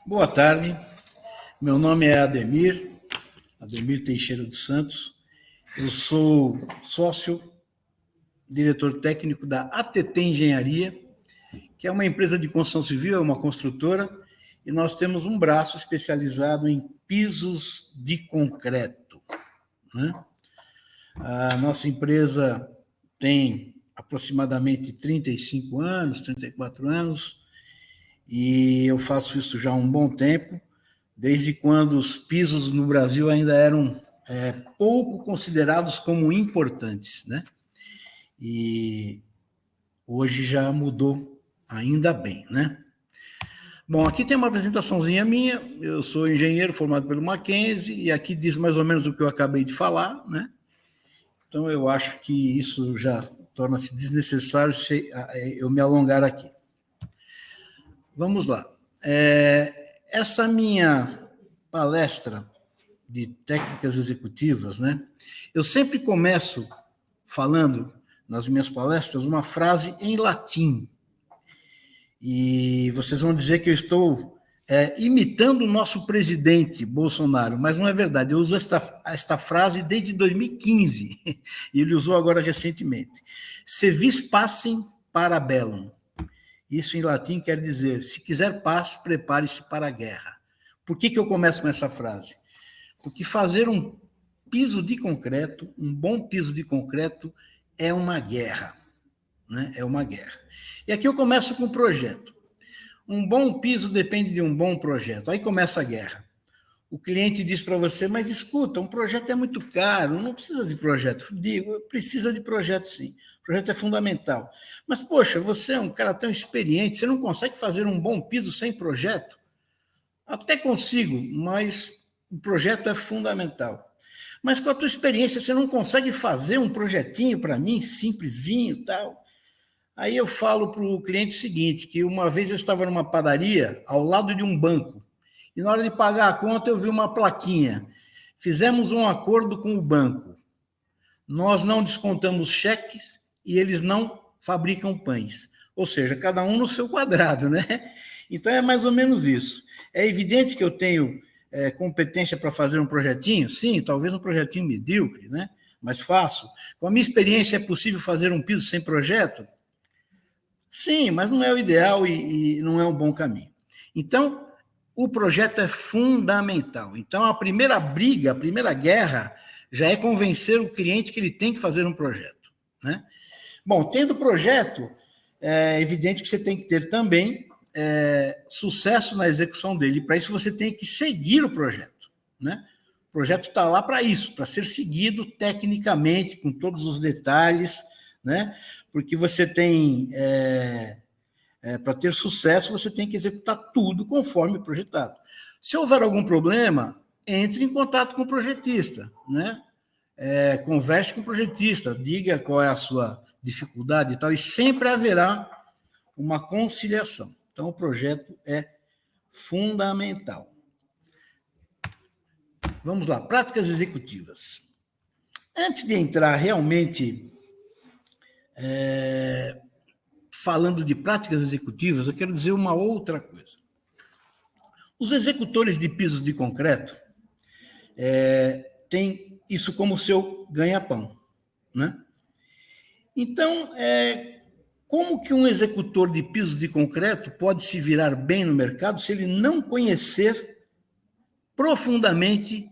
Boa tarde, meu nome é Ademir Teixeira dos Santos, eu sou sócio, diretor técnico da ATT Engenharia, que é uma empresa de construção civil, é uma construtora, e nós temos um braço especializado em pisos de concreto, né? A nossa empresa tem aproximadamente 35 anos, 34 anos, e eu faço isso já há um bom tempo, desde quando os pisos no Brasil ainda eram pouco considerados como importantes, né? E hoje já mudou, ainda bem, né? Bom, aqui tem uma apresentaçãozinha minha, eu sou engenheiro formado pelo Mackenzie, e aqui diz mais ou menos o que eu acabei de falar, né? Então, eu acho que isso já torna-se desnecessário eu me alongar aqui. Vamos lá. Essa minha palestra de técnicas executivas, né? Eu sempre começo falando, nas minhas palestras, uma frase em latim. E vocês vão dizer que eu estou imitando o nosso presidente Bolsonaro, mas não é verdade. Eu uso esta frase desde 2015, e ele usou agora recentemente. Se vis pacem, para bellum. Isso em latim quer dizer, se quiser paz, prepare-se para a guerra. Por que eu começo com essa frase? Porque fazer um piso de concreto, um bom piso de concreto, é uma guerra, né? É uma guerra. E aqui eu começo com o projeto. Um bom piso depende de um bom projeto. Aí começa a guerra. O cliente diz para você, mas escuta, um projeto é muito caro, não precisa de projeto. Digo, precisa de projeto sim. O projeto é fundamental. Mas, poxa, você é um cara tão experiente, você não consegue fazer um bom piso sem projeto? Até consigo, mas o projeto é fundamental. Mas com a tua experiência, você não consegue fazer um projetinho para mim, simplesinho e tal? Aí eu falo para o cliente o seguinte, que uma vez eu estava numa padaria ao lado de um banco, e na hora de pagar a conta eu vi uma plaquinha. Fizemos um acordo com o banco. Nós não descontamos cheques e eles não fabricam pães. Ou seja, cada um no seu quadrado, né? Então é mais ou menos isso. É evidente que eu tenho competência para fazer um projetinho? Sim, talvez um projetinho medíocre, né? Mas faço. Com a minha experiência, é possível fazer um piso sem projeto? Sim, mas não é o ideal e não é um bom caminho. Então, o projeto é fundamental. Então, a primeira briga, a primeira guerra, já é convencer o cliente que ele tem que fazer um projeto, né? Bom, tendo projeto, é evidente que você tem que ter também sucesso na execução dele. Para isso, você tem que seguir o projeto, né? O projeto está lá para isso, para ser seguido tecnicamente, com todos os detalhes, né? Porque você tem, para ter sucesso, você tem que executar tudo conforme projetado. Se houver algum problema, entre em contato com o projetista, né? Converse com o projetista, diga qual é a sua dificuldade e tal, e sempre haverá uma conciliação. Então, o projeto é fundamental. Vamos lá, práticas executivas. Antes de entrar realmente falando de práticas executivas, eu quero dizer uma outra coisa. Os executores de pisos de concreto têm isso como seu ganha-pão, né? Então, como que um executor de pisos de concreto pode se virar bem no mercado se ele não conhecer profundamente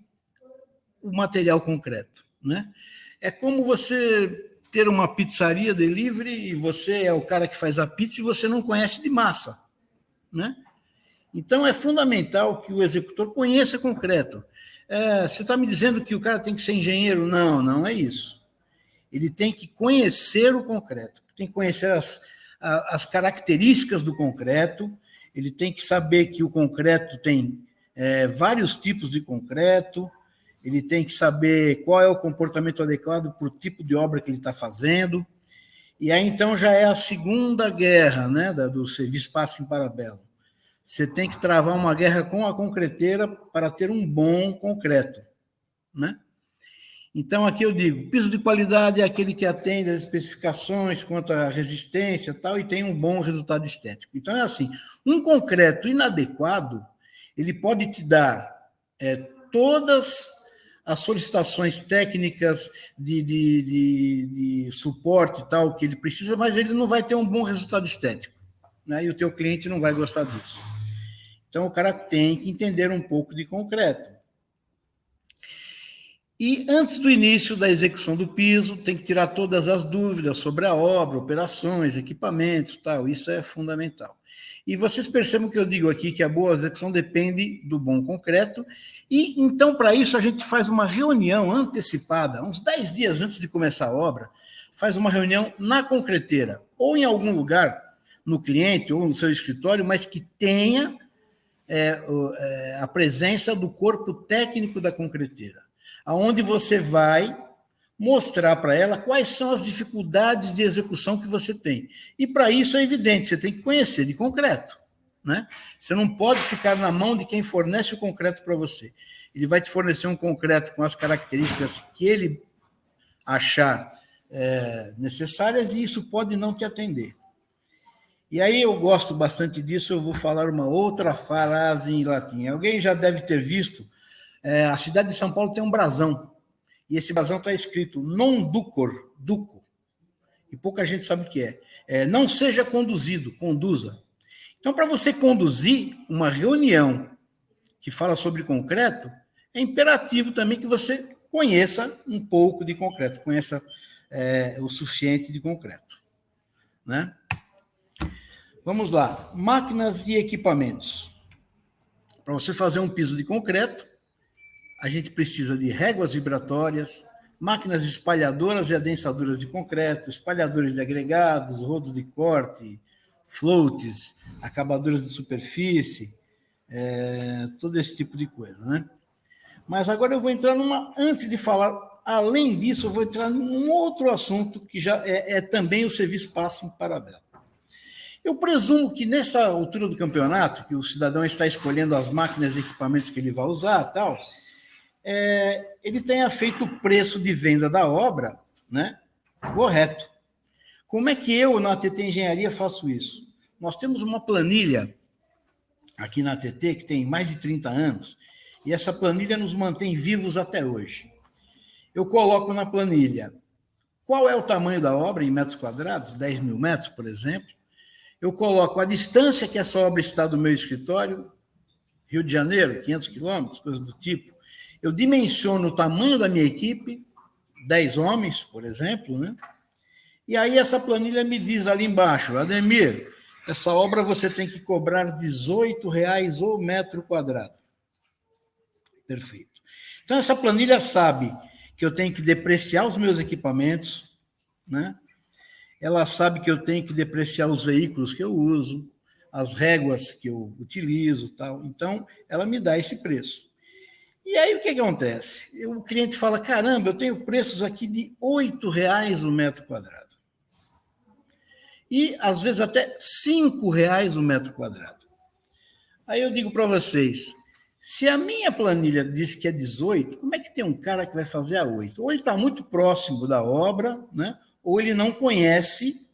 o material concreto, né? É como você ter uma pizzaria delivery e você é o cara que faz a pizza e você não conhece de massa, né? Então, é fundamental que o executor conheça concreto. Você está me dizendo que o cara tem que ser engenheiro? Não, não é isso. Ele tem que conhecer o concreto, tem que conhecer as características do concreto, ele tem que saber que o concreto tem vários tipos de concreto, ele tem que saber qual é o comportamento adequado para o tipo de obra que ele está fazendo, e aí então já é a segunda guerra, né, do serviço passe em parabelo. Você tem que travar uma guerra com a concreteira para ter um bom concreto, né? Então, aqui eu digo, piso de qualidade é aquele que atende às especificações quanto à resistência e tal, e tem um bom resultado estético. Então, é assim, um concreto inadequado, ele pode te dar todas as solicitações técnicas de suporte e tal que ele precisa, mas ele não vai ter um bom resultado estético, né? E o teu cliente não vai gostar disso. Então, o cara tem que entender um pouco de concreto. E antes do início da execução do piso, tem que tirar todas as dúvidas sobre a obra, operações, equipamentos, tal. Isso é fundamental. E vocês percebem que eu digo aqui que a boa execução depende do bom concreto. E então, para isso, a gente faz uma reunião antecipada, uns 10 dias antes de começar a obra, faz uma reunião na concreteira, ou em algum lugar, no cliente, ou no seu escritório, mas que tenha a presença do corpo técnico da concreteira, aonde você vai mostrar para ela quais são as dificuldades de execução que você tem. E para isso é evidente, você tem que conhecer de concreto, né? Você não pode ficar na mão de quem fornece o concreto para você. Ele vai te fornecer um concreto com as características que ele achar necessárias e isso pode não te atender. E aí eu gosto bastante disso, eu vou falar uma outra frase em latim. Alguém já deve ter visto, a cidade de São Paulo tem um brasão, e esse brasão está escrito non ducor, duco, e pouca gente sabe o que é. Não seja conduzido, conduza. Então, para você conduzir uma reunião que fala sobre concreto, é imperativo também que você conheça um pouco de concreto, conheça o suficiente de concreto, né? Vamos lá, máquinas e equipamentos. Para você fazer um piso de concreto, a gente precisa de réguas vibratórias, máquinas espalhadoras e adensadoras de concreto, espalhadores de agregados, rodos de corte, floats, acabadores de superfície, todo esse tipo de coisa, né? Mas agora eu vou entrar antes de falar, além disso, eu vou entrar num outro assunto que já também o serviço passa em paralelo. Eu presumo que nessa altura do campeonato, que o cidadão está escolhendo as máquinas e equipamentos que ele vai usar, tal, ele tenha feito o preço de venda da obra, né, correto. Como é que eu, na ATT Engenharia, faço isso? Nós temos uma planilha aqui na ATT que tem mais de 30 anos, e essa planilha nos mantém vivos até hoje. Eu coloco na planilha qual é o tamanho da obra em metros quadrados, 10 mil metros, por exemplo. Eu coloco a distância que essa obra está do meu escritório, Rio de Janeiro, 500 quilômetros, coisas do tipo. Eu dimensiono o tamanho da minha equipe, 10 homens, por exemplo, né? E aí essa planilha me diz ali embaixo, Ademir, essa obra você tem que cobrar R$18 o metro quadrado. Perfeito. Então essa planilha sabe que eu tenho que depreciar os meus equipamentos, né? Ela sabe que eu tenho que depreciar os veículos que eu uso, as réguas que eu utilizo, tal. Então, ela me dá esse preço. E aí, o que acontece? O cliente fala, caramba, eu tenho preços aqui de R$8 o metro quadrado. E, às vezes, até R$5 o metro quadrado. Aí eu digo para vocês, se a minha planilha diz que é 18, como é que tem um cara que vai fazer a 8? Ou ele está muito próximo da obra, né? Ou ele não conhece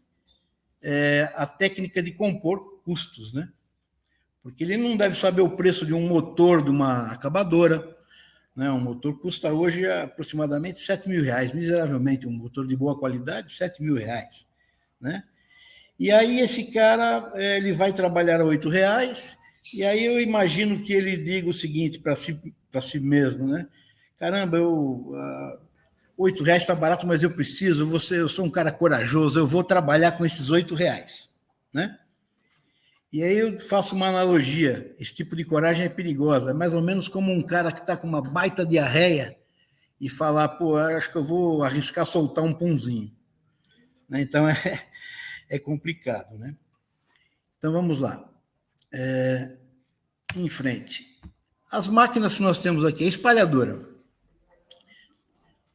a técnica de compor custos, né? Porque ele não deve saber o preço de um motor de uma acabadora, né? Um motor custa hoje aproximadamente R$7.000, miseravelmente, um motor de boa qualidade, R$7.000, né? E aí esse cara, ele vai trabalhar a R$8, e aí eu imagino que ele diga o seguinte para si mesmo, né? Caramba, R$8 está barato, mas eu preciso, eu sou um cara corajoso, eu vou trabalhar com esses R$8, né? E aí eu faço uma analogia, esse tipo de coragem é perigosa, é mais ou menos como um cara que está com uma baita diarreia e falar, pô, acho que eu vou arriscar soltar um punzinho, né? Então é complicado, né? Então vamos lá, em frente. As máquinas que nós temos aqui, a espalhadora.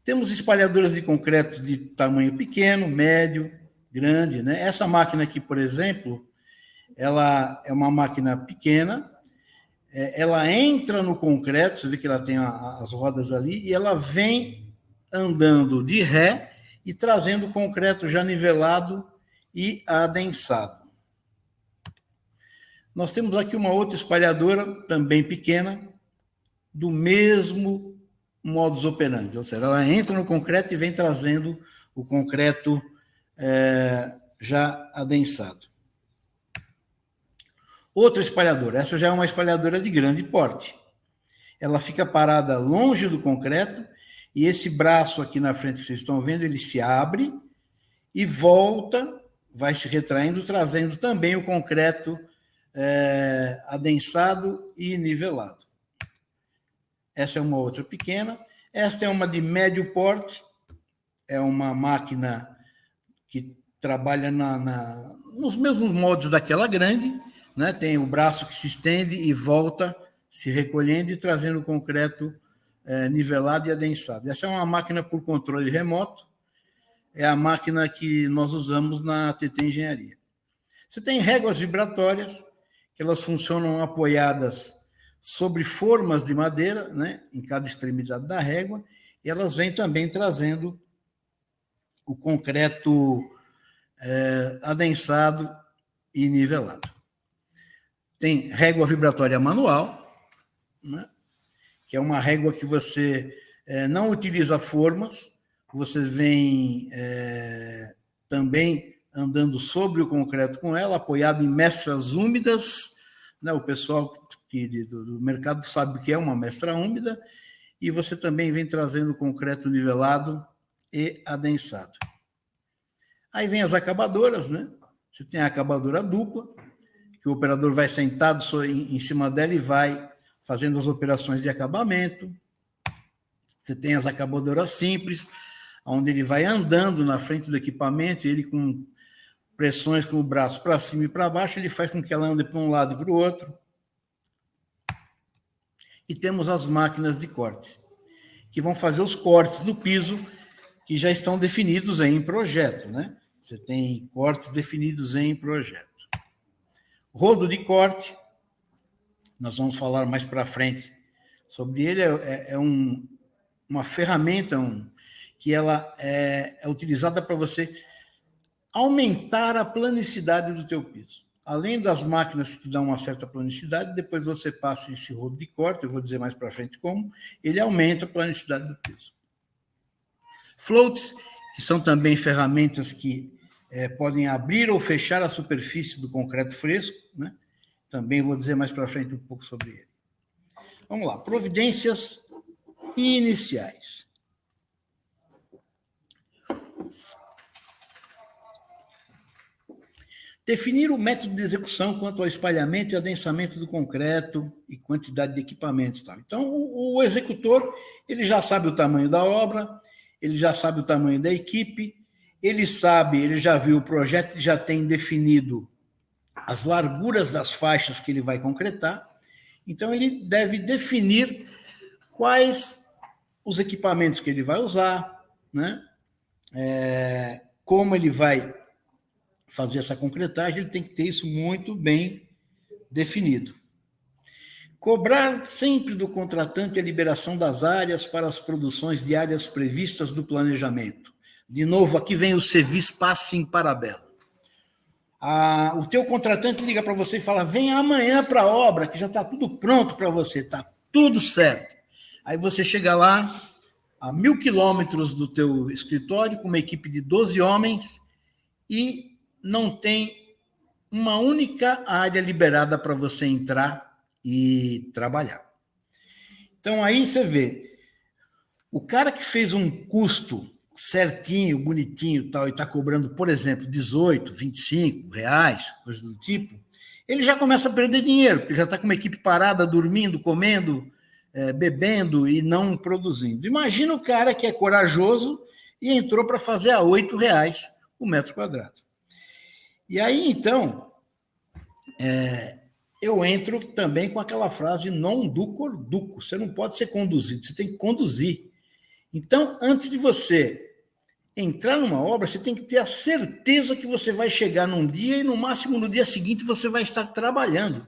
Temos espalhadoras de concreto de tamanho pequeno, médio, grande, né? Essa máquina aqui, por exemplo, ela é uma máquina pequena, ela entra no concreto, você vê que ela tem as rodas ali, e ela vem andando de ré e trazendo o concreto já nivelado e adensado. Nós temos aqui uma outra espalhadora, também pequena, do mesmo modus operandi, ou seja, ela entra no concreto e vem trazendo o concreto já adensado. Outra espalhadora, essa já é uma espalhadora de grande porte. Ela fica parada longe do concreto e esse braço aqui na frente que vocês estão vendo, ele se abre e volta, vai se retraindo, trazendo também o concreto adensado e nivelado. Essa é uma outra pequena. Esta é uma de médio porte, é uma máquina que trabalha nos mesmos moldes daquela grande, né? Tem o braço que se estende e volta, se recolhendo e trazendo o concreto nivelado e adensado. Essa é uma máquina por controle remoto, é a máquina que nós usamos na ATT Engenharia. Você tem réguas vibratórias, que elas funcionam apoiadas sobre formas de madeira, né, em cada extremidade da régua, e elas vêm também trazendo o concreto adensado e nivelado. Tem régua vibratória manual, né, que é uma régua que você não utiliza formas, você vem também andando sobre o concreto com ela, apoiado em mestras úmidas, né, o pessoal do mercado sabe o que é uma mestra úmida, e você também vem trazendo concreto nivelado e adensado. Aí vem as acabadoras, né? Você tem a acabadora dupla, que o operador vai sentado em cima dela e vai fazendo as operações de acabamento. Você tem as acabadoras simples, onde ele vai andando na frente do equipamento, e ele com pressões com o braço para cima e para baixo, ele faz com que ela ande para um lado e para o outro. E temos as máquinas de corte, que vão fazer os cortes do piso, que já estão definidos em projeto, né? Você tem cortes definidos em projeto. Rodo de corte, nós vamos falar mais para frente sobre ele, uma ferramenta que ela é utilizada para você aumentar a planicidade do teu piso. Além das máquinas que te dão uma certa planicidade, depois você passa esse rodo de corte, eu vou dizer mais para frente como, ele aumenta a planicidade do piso. Floats, que são também ferramentas que podem abrir ou fechar a superfície do concreto fresco, né? Também vou dizer mais para frente um pouco sobre ele. Vamos lá, providências iniciais. Definir o método de execução quanto ao espalhamento e adensamento do concreto e quantidade de equipamentos. Tal. Então, o executor, ele já sabe o tamanho da obra, ele já sabe o tamanho da equipe, ele já viu o projeto, já tem definido as larguras das faixas que ele vai concretar. Então, ele deve definir quais os equipamentos que ele vai usar, né? Como ele vai fazer essa concretagem, ele tem que ter isso muito bem definido. Cobrar sempre do contratante a liberação das áreas para as produções diárias previstas do planejamento. De novo, aqui vem o serviço passe em parabéns. O teu contratante liga para você e fala, vem amanhã para a obra, que já está tudo pronto para você, está tudo certo. Aí você chega lá, a 1.000 quilômetros do teu escritório, com uma equipe de 12 homens, e não tem uma única área liberada para você entrar e trabalhar. Então, aí você vê, o cara que fez um custo certinho, bonitinho, tal, e está cobrando, por exemplo, 18, 25 reais, coisa do tipo, ele já começa a perder dinheiro, porque já está com uma equipe parada, dormindo, comendo, bebendo e não produzindo. Imagina o cara que é corajoso e entrou para fazer a 8 reais o metro quadrado. E aí, então, eu entro também com aquela frase non ducor duco. Você não pode ser conduzido, você tem que conduzir. Então, antes de você entrar numa obra, você tem que ter a certeza que você vai chegar num dia e, no máximo, no dia seguinte, você vai estar trabalhando.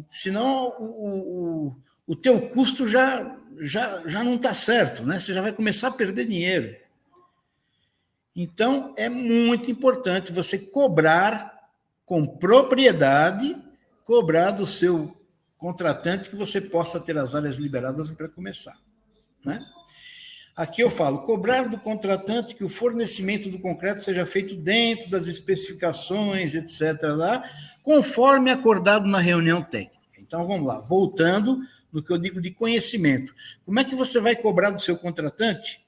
Senão, o teu custo já não está certo, né? Você já vai começar a perder dinheiro. Então, é muito importante você cobrar com propriedade, cobrar do seu contratante que você possa ter as áreas liberadas para começar, né? Aqui eu falo, cobrar do contratante que o fornecimento do concreto seja feito dentro das especificações, etc., lá, conforme acordado na reunião técnica. Então, vamos lá, voltando no que eu digo de conhecimento. Como é que você vai cobrar do seu contratante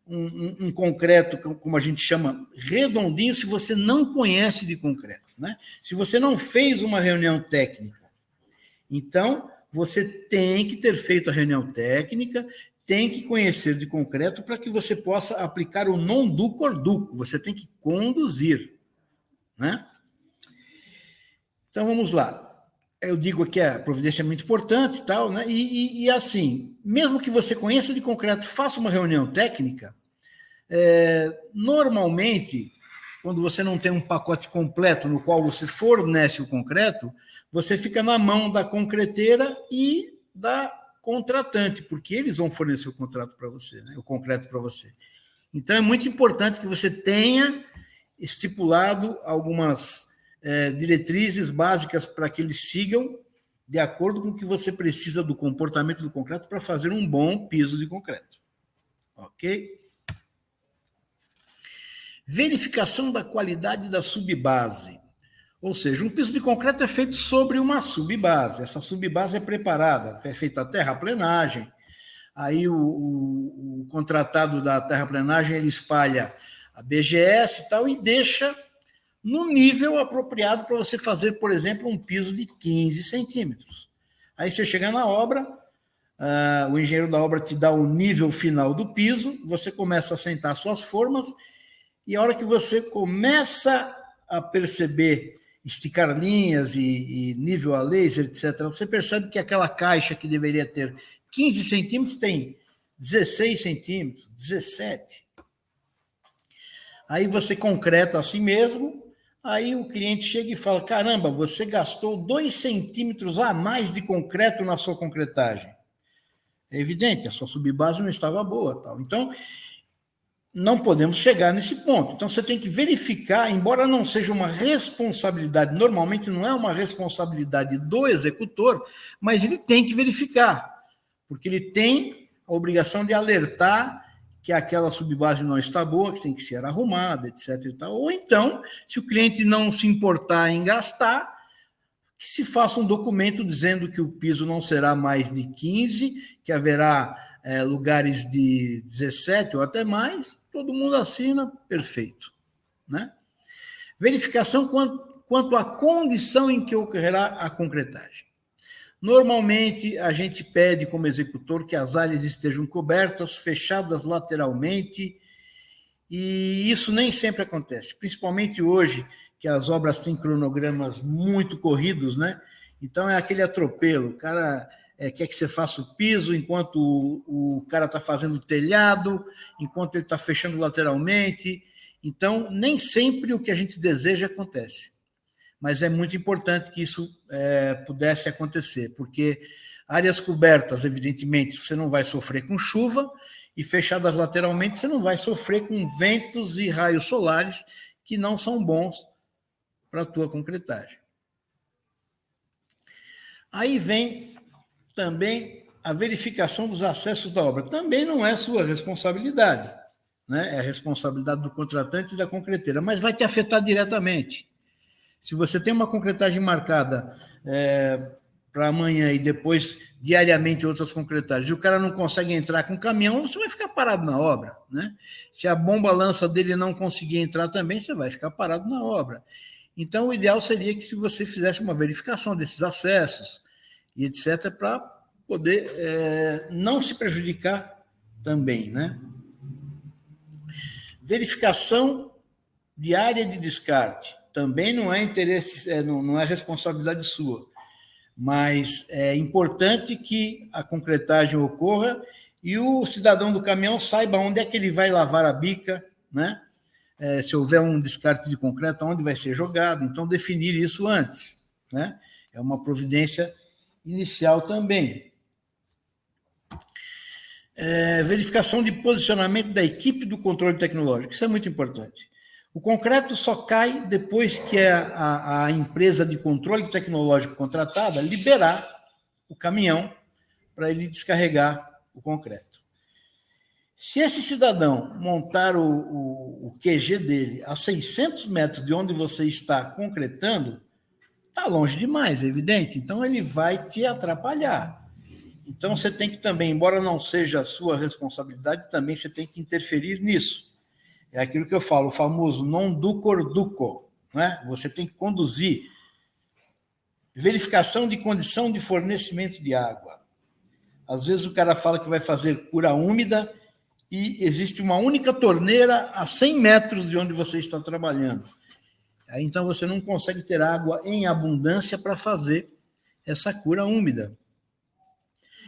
um concreto, como a gente chama, redondinho, se você não conhece de concreto, né? Se você não fez uma reunião técnica. Então, você tem que ter feito a reunião técnica, tem que conhecer de concreto para que você possa aplicar o non duco or duco. Você tem que conduzir, né? Então, vamos lá. Eu digo aqui a providência é muito importante e tal, né? E assim, mesmo que você conheça de concreto, faça uma reunião técnica, normalmente, quando você não tem um pacote completo no qual você fornece o concreto, você fica na mão da concreteira e da contratante, porque eles vão fornecer o contrato para você, né? O concreto para você. Então, é muito importante que você tenha estipulado algumas diretrizes básicas para que eles sigam de acordo com o que você precisa do comportamento do concreto para fazer um bom piso de concreto. Ok? Verificação da qualidade da subbase. Ou seja, um piso de concreto é feito sobre uma subbase. Essa subbase é preparada, é feita a terraplenagem. Aí o contratado da terraplenagem ele espalha a BGS e tal e deixa no nível apropriado para você fazer, por exemplo, um piso de 15 centímetros. Aí você chega na obra, o engenheiro da obra te dá o nível final do piso, você começa a sentar suas formas e a hora que você começa a perceber esticar linhas e nível a laser, etc., você percebe que aquela caixa que deveria ter 15 centímetros tem 16 centímetros, 17. Aí você concreta assim mesmo, aí o cliente chega e fala, caramba, você gastou 2 centímetros a mais de concreto na sua concretagem. É evidente, a sua subbase não estava boa. Tal. Então, não podemos chegar nesse ponto. Então, você tem que verificar, embora não seja uma responsabilidade, normalmente não é uma responsabilidade do executor, mas ele tem que verificar, porque ele tem a obrigação de alertar que aquela subbase não está boa, que tem que ser arrumada, etc. E tal. Ou então, se o cliente não se importar em gastar, que se faça um documento dizendo que o piso não será mais de 15, que haverá lugares de 17 ou até mais, todo mundo assina, perfeito. Né? Verificação quanto à condição em que ocorrerá a concretagem. Normalmente, a gente pede como executor que as áreas estejam cobertas, fechadas lateralmente, e isso nem sempre acontece, principalmente hoje, que as obras têm cronogramas muito corridos, né? Então, é aquele atropelo, o cara quer que você faça o piso enquanto o cara está fazendo o telhado, enquanto ele está fechando lateralmente. Então, nem sempre o que a gente deseja acontece. Mas é muito importante que isso pudesse acontecer, porque áreas cobertas, evidentemente, você não vai sofrer com chuva, e fechadas lateralmente, você não vai sofrer com ventos e raios solares que não são bons para a tua concretagem. Aí vem também a verificação dos acessos da obra. Também não é sua responsabilidade, né? É a responsabilidade do contratante e da concreteira, mas vai te afetar diretamente. Se você tem uma concretagem marcada para amanhã e depois diariamente outras concretagens, e o cara não consegue entrar com o caminhão, você vai ficar parado na obra, né? Se a bomba-lança dele não conseguir entrar também, você vai ficar parado na obra. Então, o ideal seria que se você fizesse uma verificação desses acessos e etc., para poder não se prejudicar também, né? Verificação de área de descarte. Também não é interesse, não é responsabilidade sua, mas é importante que a concretagem ocorra e o cidadão do caminhão saiba onde é que ele vai lavar a bica, né? Se houver um descarte de concreto, onde vai ser jogado. Então, definir isso antes, né? É uma providência inicial também. Verificação de posicionamento da equipe do controle tecnológico. Isso é muito importante. O concreto só cai depois que a empresa de controle tecnológico contratada liberar o caminhão para ele descarregar o concreto. Se esse cidadão montar o QG dele a 600 metros de onde você está concretando, está longe demais, é evidente. Então, ele vai te atrapalhar. Então, você tem que também, embora não seja a sua responsabilidade, também você tem que interferir nisso. É aquilo que eu falo, o famoso non ducor duco, né? Você tem que conduzir verificação de condição de fornecimento de água. Às vezes o cara fala que vai fazer cura úmida e existe uma única torneira a 100 metros de onde você está trabalhando. Aí, então, você não consegue ter água em abundância para fazer essa cura úmida.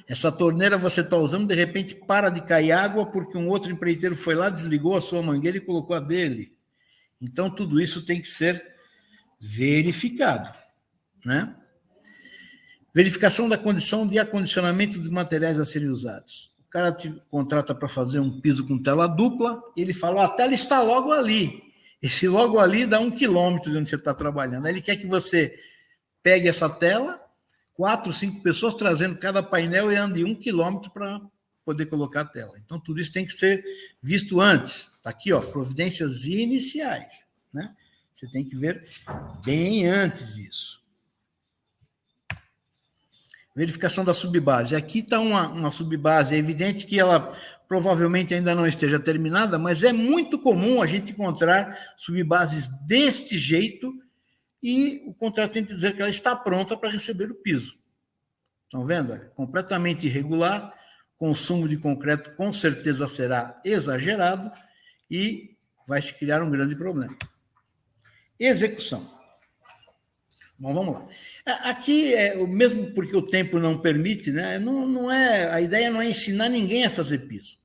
Essa torneira você está usando, de repente para de cair água porque um outro empreiteiro foi lá, desligou a sua mangueira e colocou a dele. Então, tudo isso tem que ser verificado, né? Verificação da condição de acondicionamento de materiais a serem usados. O cara te contrata para fazer um piso com tela dupla, ele fala, a tela está logo ali. Esse logo ali dá 1 quilômetro de onde você está trabalhando. Ele quer que você pegue essa tela, 4, 5 pessoas trazendo cada painel e ande 1 quilômetro para poder colocar a tela. Então, tudo isso tem que ser visto antes. Está aqui, ó, providências iniciais, né? Você tem que ver bem antes disso. Verificação da subbase. Aqui está uma subbase. É evidente que ela provavelmente ainda não esteja terminada, mas é muito comum a gente encontrar subbases deste jeito e o contratante dizer que ela está pronta para receber o piso. Estão vendo? É completamente irregular, consumo de concreto com certeza será exagerado e vai se criar um grande problema. Execução. Bom, vamos lá. Aqui, mesmo porque o tempo não permite, né, não é, a ideia não é ensinar ninguém a fazer piso.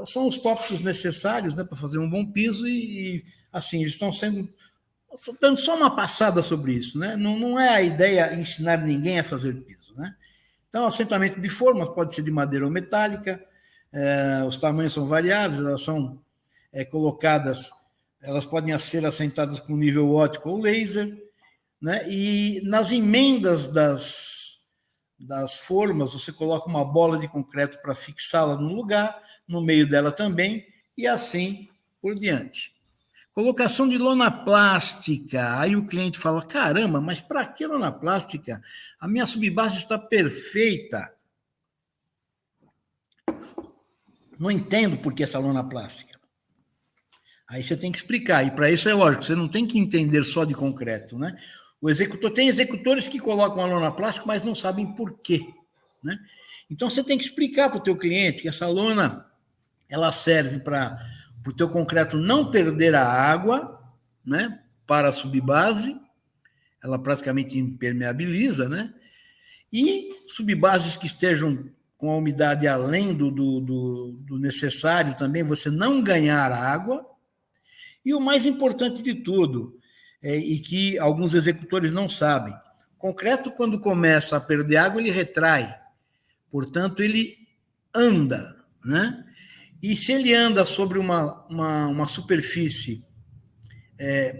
São os tópicos necessários, né, para fazer um bom piso e assim, eles estão dando só uma passada sobre isso. Né? Não é a ideia ensinar ninguém a fazer piso. Né? Então, assentamento de formas pode ser de madeira ou metálica, os tamanhos são variáveis, elas são colocadas, elas podem ser assentadas com nível óptico ou laser, né? E nas emendas das formas, você coloca uma bola de concreto para fixá-la no lugar, no meio dela também, e assim por diante. Colocação de lona plástica. Aí o cliente fala, caramba, mas para que lona plástica? A minha subbase está perfeita. Não entendo por que essa lona plástica. Aí você tem que explicar, e para isso é lógico, você não tem que entender só de concreto, né? Tem executores que colocam a lona plástica, mas não sabem por quê, né? Então você tem que explicar para o teu cliente que essa lona ela serve para o teu concreto não perder a água, né? Para a subbase, ela praticamente impermeabiliza, né? E subbases que estejam com a umidade além do necessário também, você não ganhar água. E o mais importante de tudo, e que alguns executores não sabem, concreto, quando começa a perder água, ele retrai, portanto, ele anda, né? E se ele anda sobre uma superfície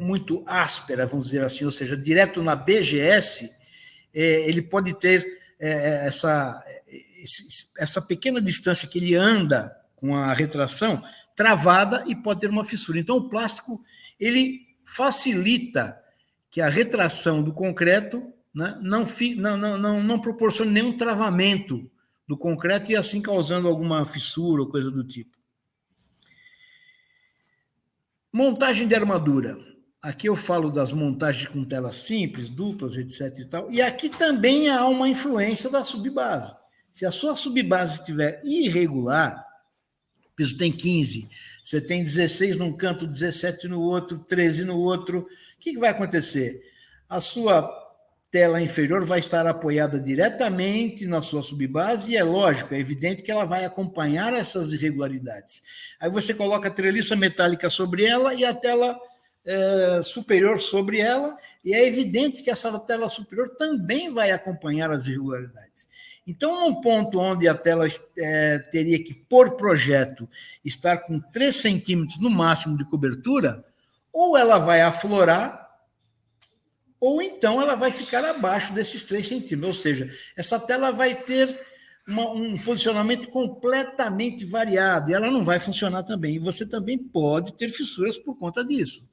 muito áspera, vamos dizer assim, ou seja, direto na BGS, ele pode ter essa pequena distância que ele anda com a retração travada e pode ter uma fissura. Então, o plástico, ele facilita que a retração do concreto, né, não proporcione nenhum travamento do concreto e assim causando alguma fissura ou coisa do tipo. Montagem de armadura. Aqui eu falo das montagens com telas simples, duplas, etc. e tal. E aqui também há uma influência da subbase. Se a sua subbase estiver irregular, o piso tem 15, você tem 16 num canto, 17 no outro, 13 no outro, o que vai acontecer? A sua tela inferior vai estar apoiada diretamente na sua subbase e é lógico, é evidente que ela vai acompanhar essas irregularidades. Aí você coloca a treliça metálica sobre ela e a tela superior sobre ela, e é evidente que essa tela superior também vai acompanhar as irregularidades. Então, num ponto onde a tela teria que, por projeto, estar com 3 centímetros no máximo de cobertura, ou ela vai aflorar, ou então ela vai ficar abaixo desses 3 centímetros. Ou seja, essa tela vai ter um posicionamento completamente variado, e ela não vai funcionar também. E você também pode ter fissuras por conta disso.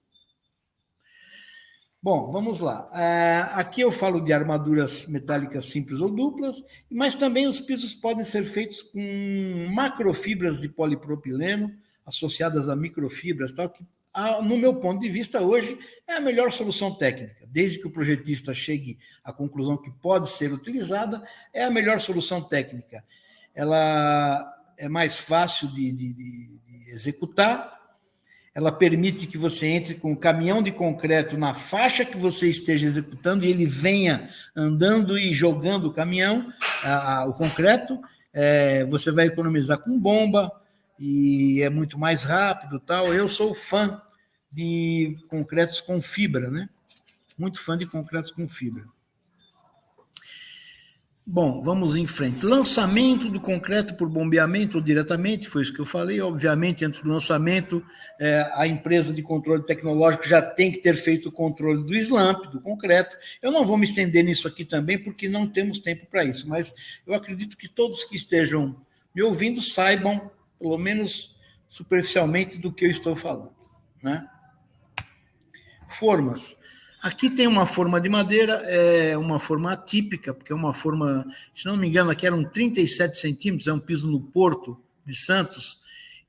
Bom, vamos lá. Aqui eu falo de armaduras metálicas simples ou duplas, mas também os pisos podem ser feitos com macrofibras de polipropileno, associadas a microfibras, tal, que, no meu ponto de vista, hoje, é a melhor solução técnica. Desde que o projetista chegue à conclusão que pode ser utilizada, é a melhor solução técnica. Ela é mais fácil de executar, ela permite que você entre com o caminhão de concreto na faixa que você esteja executando e ele venha andando e jogando o caminhão, o concreto. Você vai economizar com bomba e é muito mais rápido. Tal. Eu sou fã de concretos com fibra, né? Muito fã de concretos com fibra. Bom, vamos em frente. Lançamento do concreto por bombeamento ou diretamente, foi isso que eu falei. Obviamente, antes do lançamento, a empresa de controle tecnológico já tem que ter feito o controle do slump, do concreto. Eu não vou me estender nisso aqui também, porque não temos tempo para isso, mas eu acredito que todos que estejam me ouvindo saibam, pelo menos superficialmente, do que eu estou falando, né? Formas. Aqui tem uma forma de madeira, é uma forma atípica, porque é uma forma, se não me engano, aqui eram 37 centímetros, é um piso no Porto de Santos,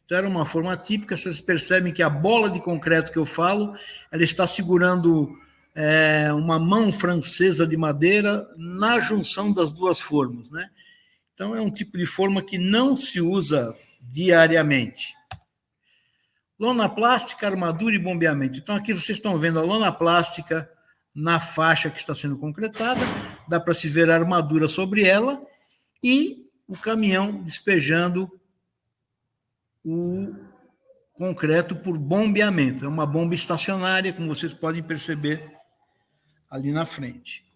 então era uma forma atípica. Vocês percebem que a bola de concreto que eu falo, ela está segurando uma mão francesa de madeira na junção das duas formas, né? Então é um tipo de forma que não se usa diariamente. Lona plástica, armadura e bombeamento. Então, aqui vocês estão vendo a lona plástica na faixa que está sendo concretada, dá para se ver a armadura sobre ela e o caminhão despejando o concreto por bombeamento. É uma bomba estacionária, como vocês podem perceber ali na frente.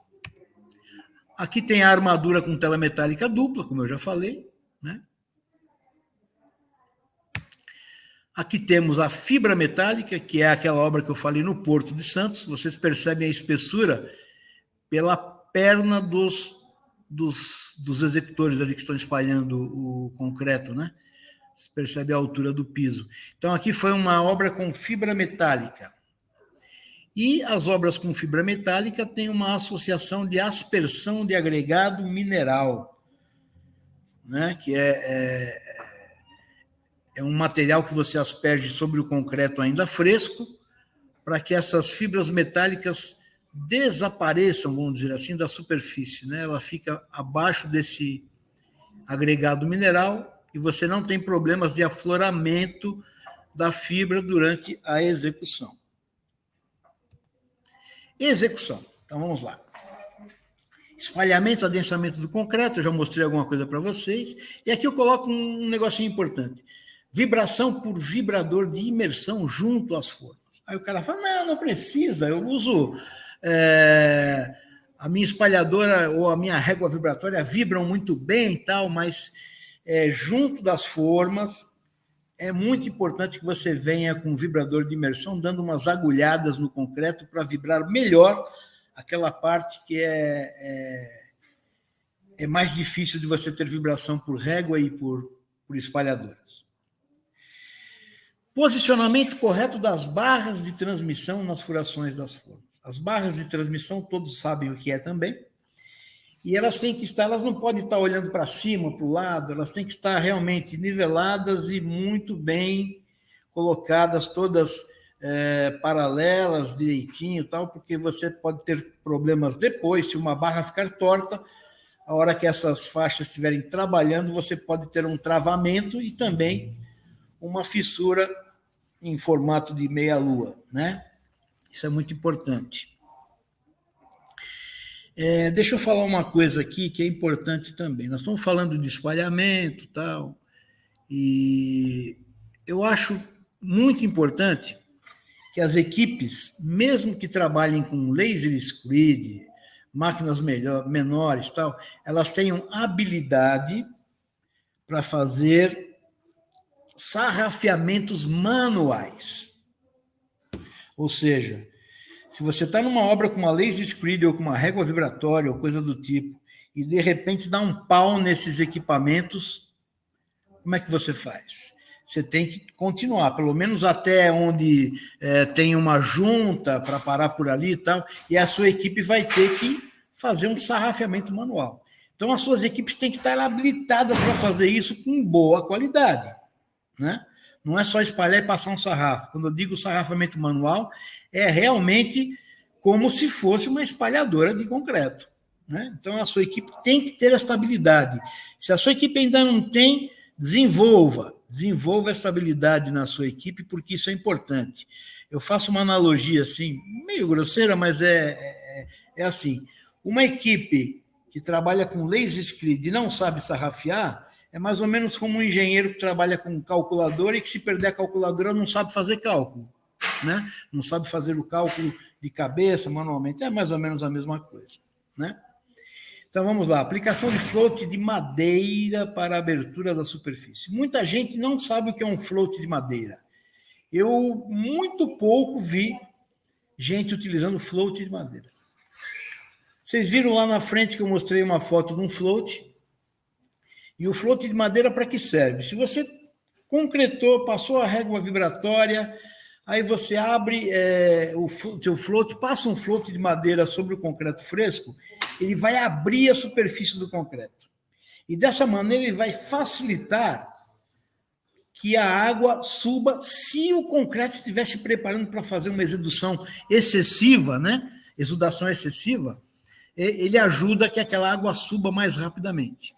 Aqui tem a armadura com tela metálica dupla, como eu já falei, né? Aqui temos a fibra metálica, que é aquela obra que eu falei no Porto de Santos. Vocês percebem a espessura pela perna dos executores ali que estão espalhando o concreto, né? Você percebe a altura do piso. Então, aqui foi uma obra com fibra metálica. E as obras com fibra metálica têm uma associação de aspersão de agregado mineral, né? Que é um material que você asperge sobre o concreto ainda fresco, para que essas fibras metálicas desapareçam, vamos dizer assim, da superfície, né? Ela fica abaixo desse agregado mineral e você não tem problemas de afloramento da fibra durante a execução. Execução. Então, vamos lá. Espalhamento, adensamento do concreto, eu já mostrei alguma coisa para vocês. E aqui eu coloco um negocinho importante. Vibração por vibrador de imersão junto às formas. Aí o cara fala, não precisa, eu uso a minha espalhadora ou a minha régua vibratória vibram muito bem e tal, mas junto das formas é muito importante que você venha com um vibrador de imersão dando umas agulhadas no concreto para vibrar melhor aquela parte que é mais difícil de você ter vibração por régua e por espalhadoras. Posicionamento correto das barras de transmissão nas furações das formas. As barras de transmissão, todos sabem o que é também, e elas têm que estar, elas não podem estar olhando para cima, para o lado, elas têm que estar realmente niveladas e muito bem colocadas, todas paralelas, direitinho e tal, porque você pode ter problemas depois, se uma barra ficar torta, a hora que essas faixas estiverem trabalhando, você pode ter um travamento e também uma fissura em formato de meia-lua, né? Isso é muito importante. Deixa eu falar uma coisa aqui que é importante também. Nós estamos falando de espalhamento e tal, e eu acho muito importante que as equipes, mesmo que trabalhem com laser screed, máquinas menores, tal, elas tenham habilidade para fazer sarrafeamentos manuais. Ou seja, se você está numa obra com uma laser screed ou com uma régua vibratória ou coisa do tipo, e de repente dá um pau nesses equipamentos, como é que você faz? Você tem que continuar, pelo menos até onde tem uma junta para parar por ali e tal, e a sua equipe vai ter que fazer um sarrafeamento manual. Então, as suas equipes têm que estar habilitadas para fazer isso com boa qualidade, né? Não é só espalhar e passar um sarrafo. Quando eu digo sarrafamento manual, é realmente como se fosse uma espalhadora de concreto, né? Então, a sua equipe tem que ter essa habilidade. Se a sua equipe ainda não tem, desenvolva essa habilidade na sua equipe, porque isso é importante. Eu faço uma analogia assim, meio grosseira, mas é assim. Uma equipe que trabalha com laser screed e não sabe sarrafear, é mais ou menos como um engenheiro que trabalha com calculadora e que, se perder a calculadora, não sabe fazer cálculo, né? Não sabe fazer o cálculo de cabeça, manualmente. É mais ou menos a mesma coisa, né? Então, vamos lá. Aplicação de float de madeira para a abertura da superfície. Muita gente não sabe o que é um float de madeira. Eu, muito pouco, vi gente utilizando float de madeira. Vocês viram lá na frente que eu mostrei uma foto de um float? E o float de madeira para que serve? Se você concretou, passou a régua vibratória, aí você abre o seu float, passa um float de madeira sobre o concreto fresco, ele vai abrir a superfície do concreto. E dessa maneira ele vai facilitar que a água suba se o concreto estiver se preparando para fazer uma exudação excessiva, né? Exudação excessiva, ele ajuda que aquela água suba mais rapidamente.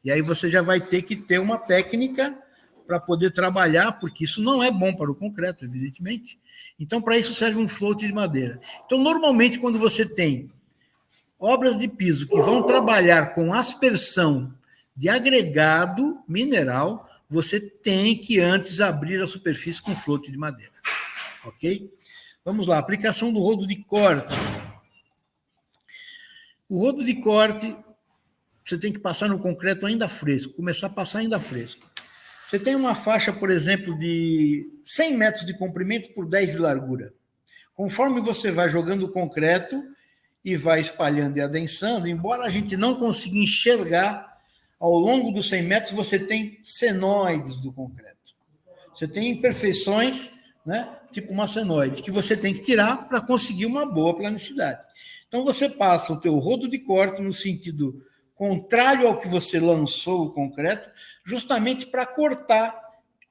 E aí você já vai ter que ter uma técnica para poder trabalhar, porque isso não é bom para o concreto, evidentemente. Então, para isso serve um float de madeira. Então, normalmente, quando você tem obras de piso que vão trabalhar com aspersão de agregado mineral, você tem que antes abrir a superfície com float de madeira. Ok? Vamos lá, aplicação do rodo de corte. O rodo de corte, você tem que passar no concreto ainda fresco, começar a passar ainda fresco. Você tem uma faixa, por exemplo, de 100 metros de comprimento por 10 de largura. Conforme você vai jogando o concreto e vai espalhando e adensando, embora a gente não consiga enxergar, ao longo dos 100 metros você tem senoides do concreto. Você tem imperfeições, né, tipo uma senoide, que você tem que tirar para conseguir uma boa planicidade. Então, você passa o teu rodo de corte no sentido contrário ao que você lançou o concreto, justamente para cortar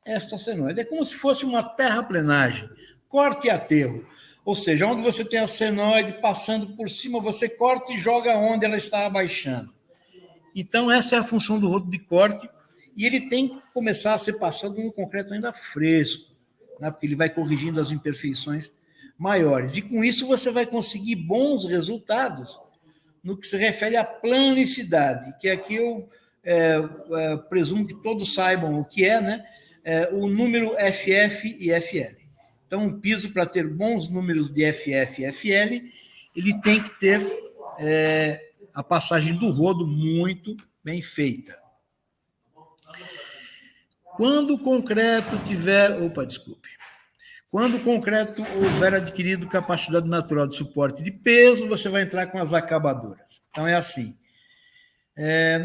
esta senoide. É como se fosse uma terraplenagem, corte e aterro. Ou seja, onde você tem a senoide passando por cima, você corta e joga onde ela está abaixando. Então, essa é a função do rodo de corte, e ele tem que começar a ser passado no concreto ainda fresco, né? Porque ele vai corrigindo as imperfeições maiores. E com isso você vai conseguir bons resultados no que se refere à planicidade, que aqui eu presumo que todos saibam o que é, né? O número FF e FL. Então, um piso, para ter bons números de FF e FL, ele tem que ter a passagem do rodo muito bem feita. Quando o concreto tiver... Quando o concreto houver adquirido capacidade natural de suporte de peso, você vai entrar com as acabadoras. Então, é assim.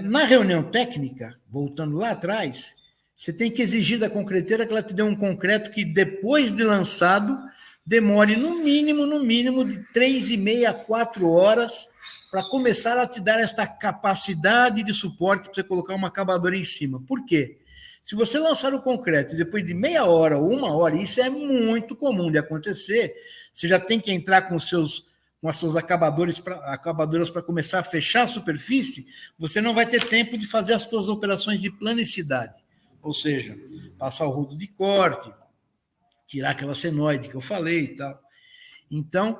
Na reunião técnica, voltando lá atrás, você tem que exigir da concreteira que ela te dê um concreto que, depois de lançado, demore no mínimo de 3,5 a 4 horas para começar a te dar esta capacidade de suporte para você colocar uma acabadora em cima. Por quê? Se você lançar o concreto e depois de meia hora ou 1 hora, isso é muito comum de acontecer, você já tem que entrar com as suas acabadoras para começar a fechar a superfície, você não vai ter tempo de fazer as suas operações de planicidade. Ou seja, passar o rodo de corte, tirar aquela senoide que eu falei e tal. Então,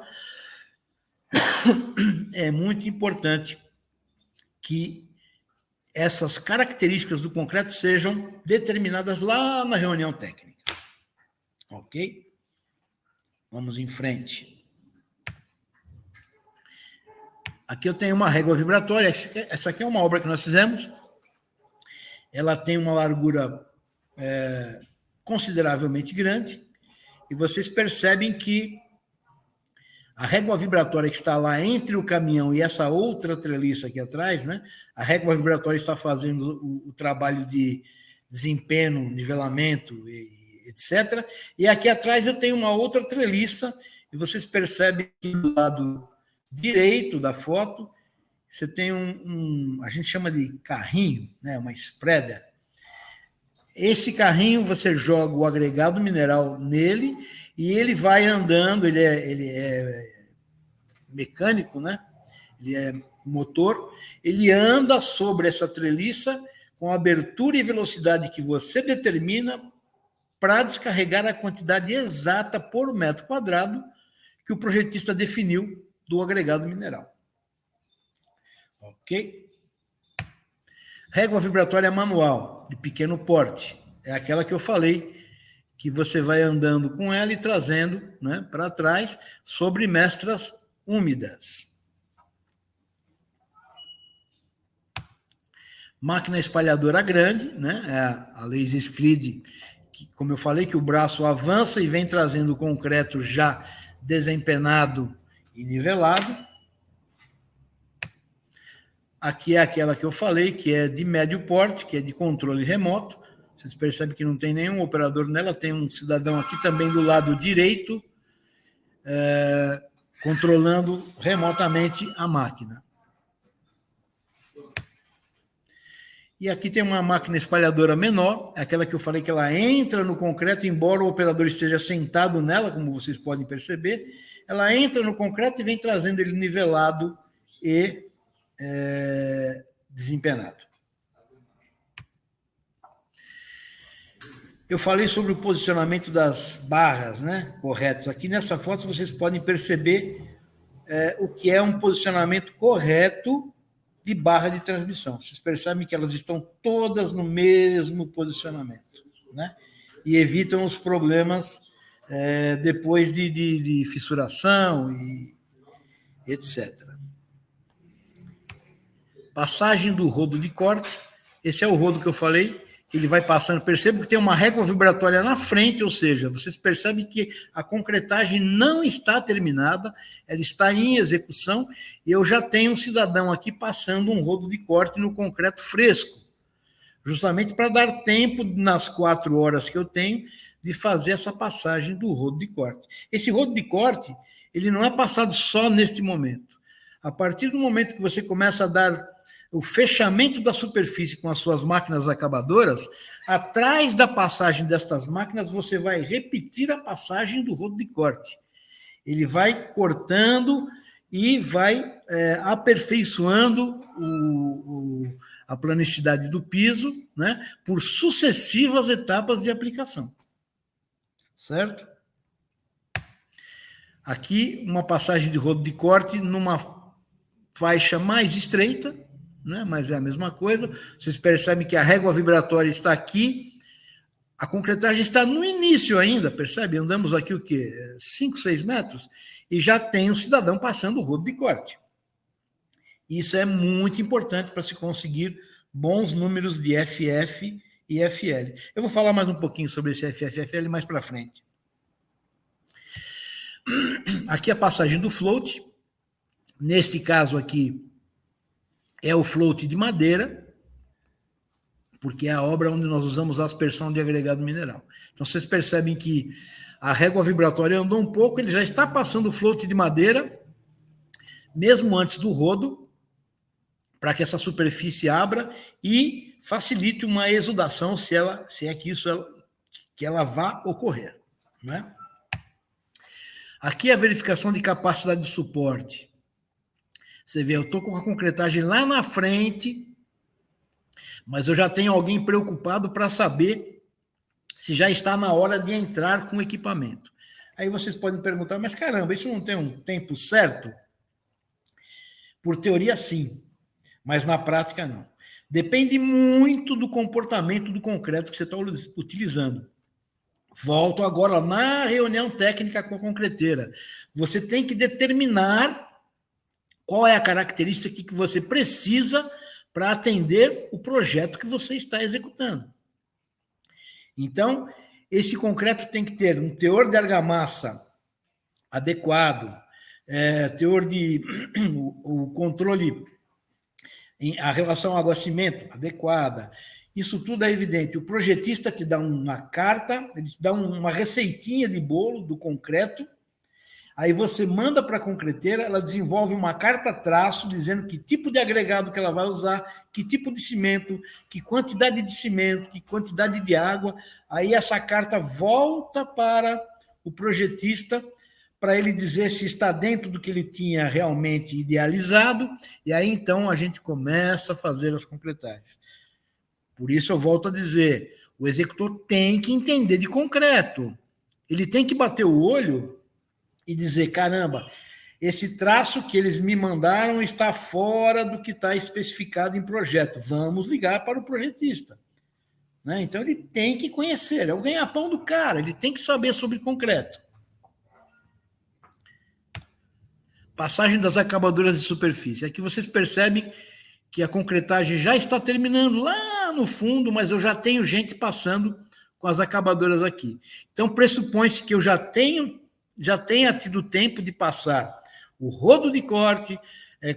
é muito importante que essas características do concreto sejam determinadas lá na reunião técnica. Ok? Vamos em frente. Aqui eu tenho uma régua vibratória. Essa aqui é uma obra que nós fizemos. Ela tem uma largura consideravelmente grande. E vocês percebem que a régua vibratória que está lá entre o caminhão e essa outra treliça aqui atrás, né? A régua vibratória está fazendo o trabalho de desempenho, nivelamento, etc. E aqui atrás eu tenho uma outra treliça, e vocês percebem que do lado direito da foto, você tem a gente chama de carrinho, né? Uma spreader. Esse carrinho, você joga o agregado mineral nele e ele vai andando, ele é mecânico, né? Ele é motor, ele anda sobre essa treliça com a abertura e velocidade que você determina para descarregar a quantidade exata por metro quadrado que o projetista definiu do agregado mineral. Ok? Régua vibratória manual, de pequeno porte. É aquela que eu falei, que você vai andando com ela e trazendo, né, para trás sobre mestras úmidas. Máquina espalhadora grande, né, é a laser screed, que, como eu falei, que o braço avança e vem trazendo o concreto já desempenado e nivelado. Aqui é aquela que eu falei, que é de médio porte, que é de controle remoto. Vocês percebem que não tem nenhum operador nela, tem um cidadão aqui também do lado direito, controlando remotamente a máquina. E aqui tem uma máquina espalhadora menor, é aquela que eu falei que ela entra no concreto, embora o operador esteja sentado nela, como vocês podem perceber, ela entra no concreto e vem trazendo ele nivelado e desempenado. Eu falei sobre o posicionamento das barras, né, corretos. Aqui nessa foto vocês podem perceber o que é um posicionamento correto de barra de transmissão. Vocês percebem que elas estão todas no mesmo posicionamento, né? E evitam os problemas depois de fissuração e etc. Passagem do rodo de corte. Esse é o rodo que eu falei, que ele vai passando. Perceba que tem uma régua vibratória na frente, ou seja, vocês percebem que a concretagem não está terminada, ela está em execução, e eu já tenho um cidadão aqui passando um rodo de corte no concreto fresco, justamente para dar tempo, nas 4 horas que eu tenho, de fazer essa passagem do rodo de corte. Esse rodo de corte, ele não é passado só neste momento. A partir do momento que você começa a dar o fechamento da superfície com as suas máquinas acabadoras, atrás da passagem destas máquinas, você vai repetir a passagem do rodo de corte. Ele vai cortando e vai aperfeiçoando a planicidade do piso, né, por sucessivas etapas de aplicação. Certo? Aqui, uma passagem de rodo de corte numa faixa mais estreita, né, mas é a mesma coisa. Vocês percebem que a régua vibratória está aqui, a concretagem está no início ainda, percebe? Andamos aqui o quê? 5, 6 metros, e já tem um cidadão passando o rodo de corte. Isso é muito importante para se conseguir bons números de FF e FL. Eu vou falar mais um pouquinho sobre esse FF e FL mais para frente. Aqui a passagem do float. Neste caso aqui, é o float de madeira, porque é a obra onde nós usamos a aspersão de agregado mineral. Então, vocês percebem que a régua vibratória andou um pouco, ele já está passando o float de madeira, mesmo antes do rodo, para que essa superfície abra e facilite uma exudação, se é que que ela vá ocorrer, né? Aqui a verificação de capacidade de suporte. Você vê, eu estou com a concretagem lá na frente, mas eu já tenho alguém preocupado para saber se já está na hora de entrar com o equipamento. Aí vocês podem perguntar, mas caramba, isso não tem um tempo certo? Por teoria, sim, mas na prática, não. Depende muito do comportamento do concreto que você está utilizando. Volto agora na reunião técnica com a concreteira. Você tem que determinar qual é a característica que você precisa para atender o projeto que você está executando. Então, esse concreto tem que ter um teor de argamassa adequado, teor de o controle, a relação água-cimento adequada. Isso tudo é evidente. O projetista te dá uma carta, ele te dá uma receitinha de bolo do concreto, aí você manda para a concreteira, ela desenvolve uma carta-traço dizendo que tipo de agregado que ela vai usar, que tipo de cimento, que quantidade de cimento, que quantidade de água. Aí essa carta volta para o projetista para ele dizer se está dentro do que ele tinha realmente idealizado, e aí então a gente começa a fazer as completagens. Por isso eu volto a dizer, o executor tem que entender de concreto. Ele tem que bater o olho e dizer, caramba, esse traço que eles me mandaram está fora do que está especificado em projeto. Vamos ligar para o projetista. Né? Então ele tem que conhecer, é o ganha-pão do cara, ele tem que saber sobre concreto. Passagem das acabadoras de superfície. Aqui vocês percebem que a concretagem já está terminando lá no fundo, mas eu já tenho gente passando com as acabadoras aqui. Então pressupõe-se que eu já tenha tido tempo de passar o rodo de corte,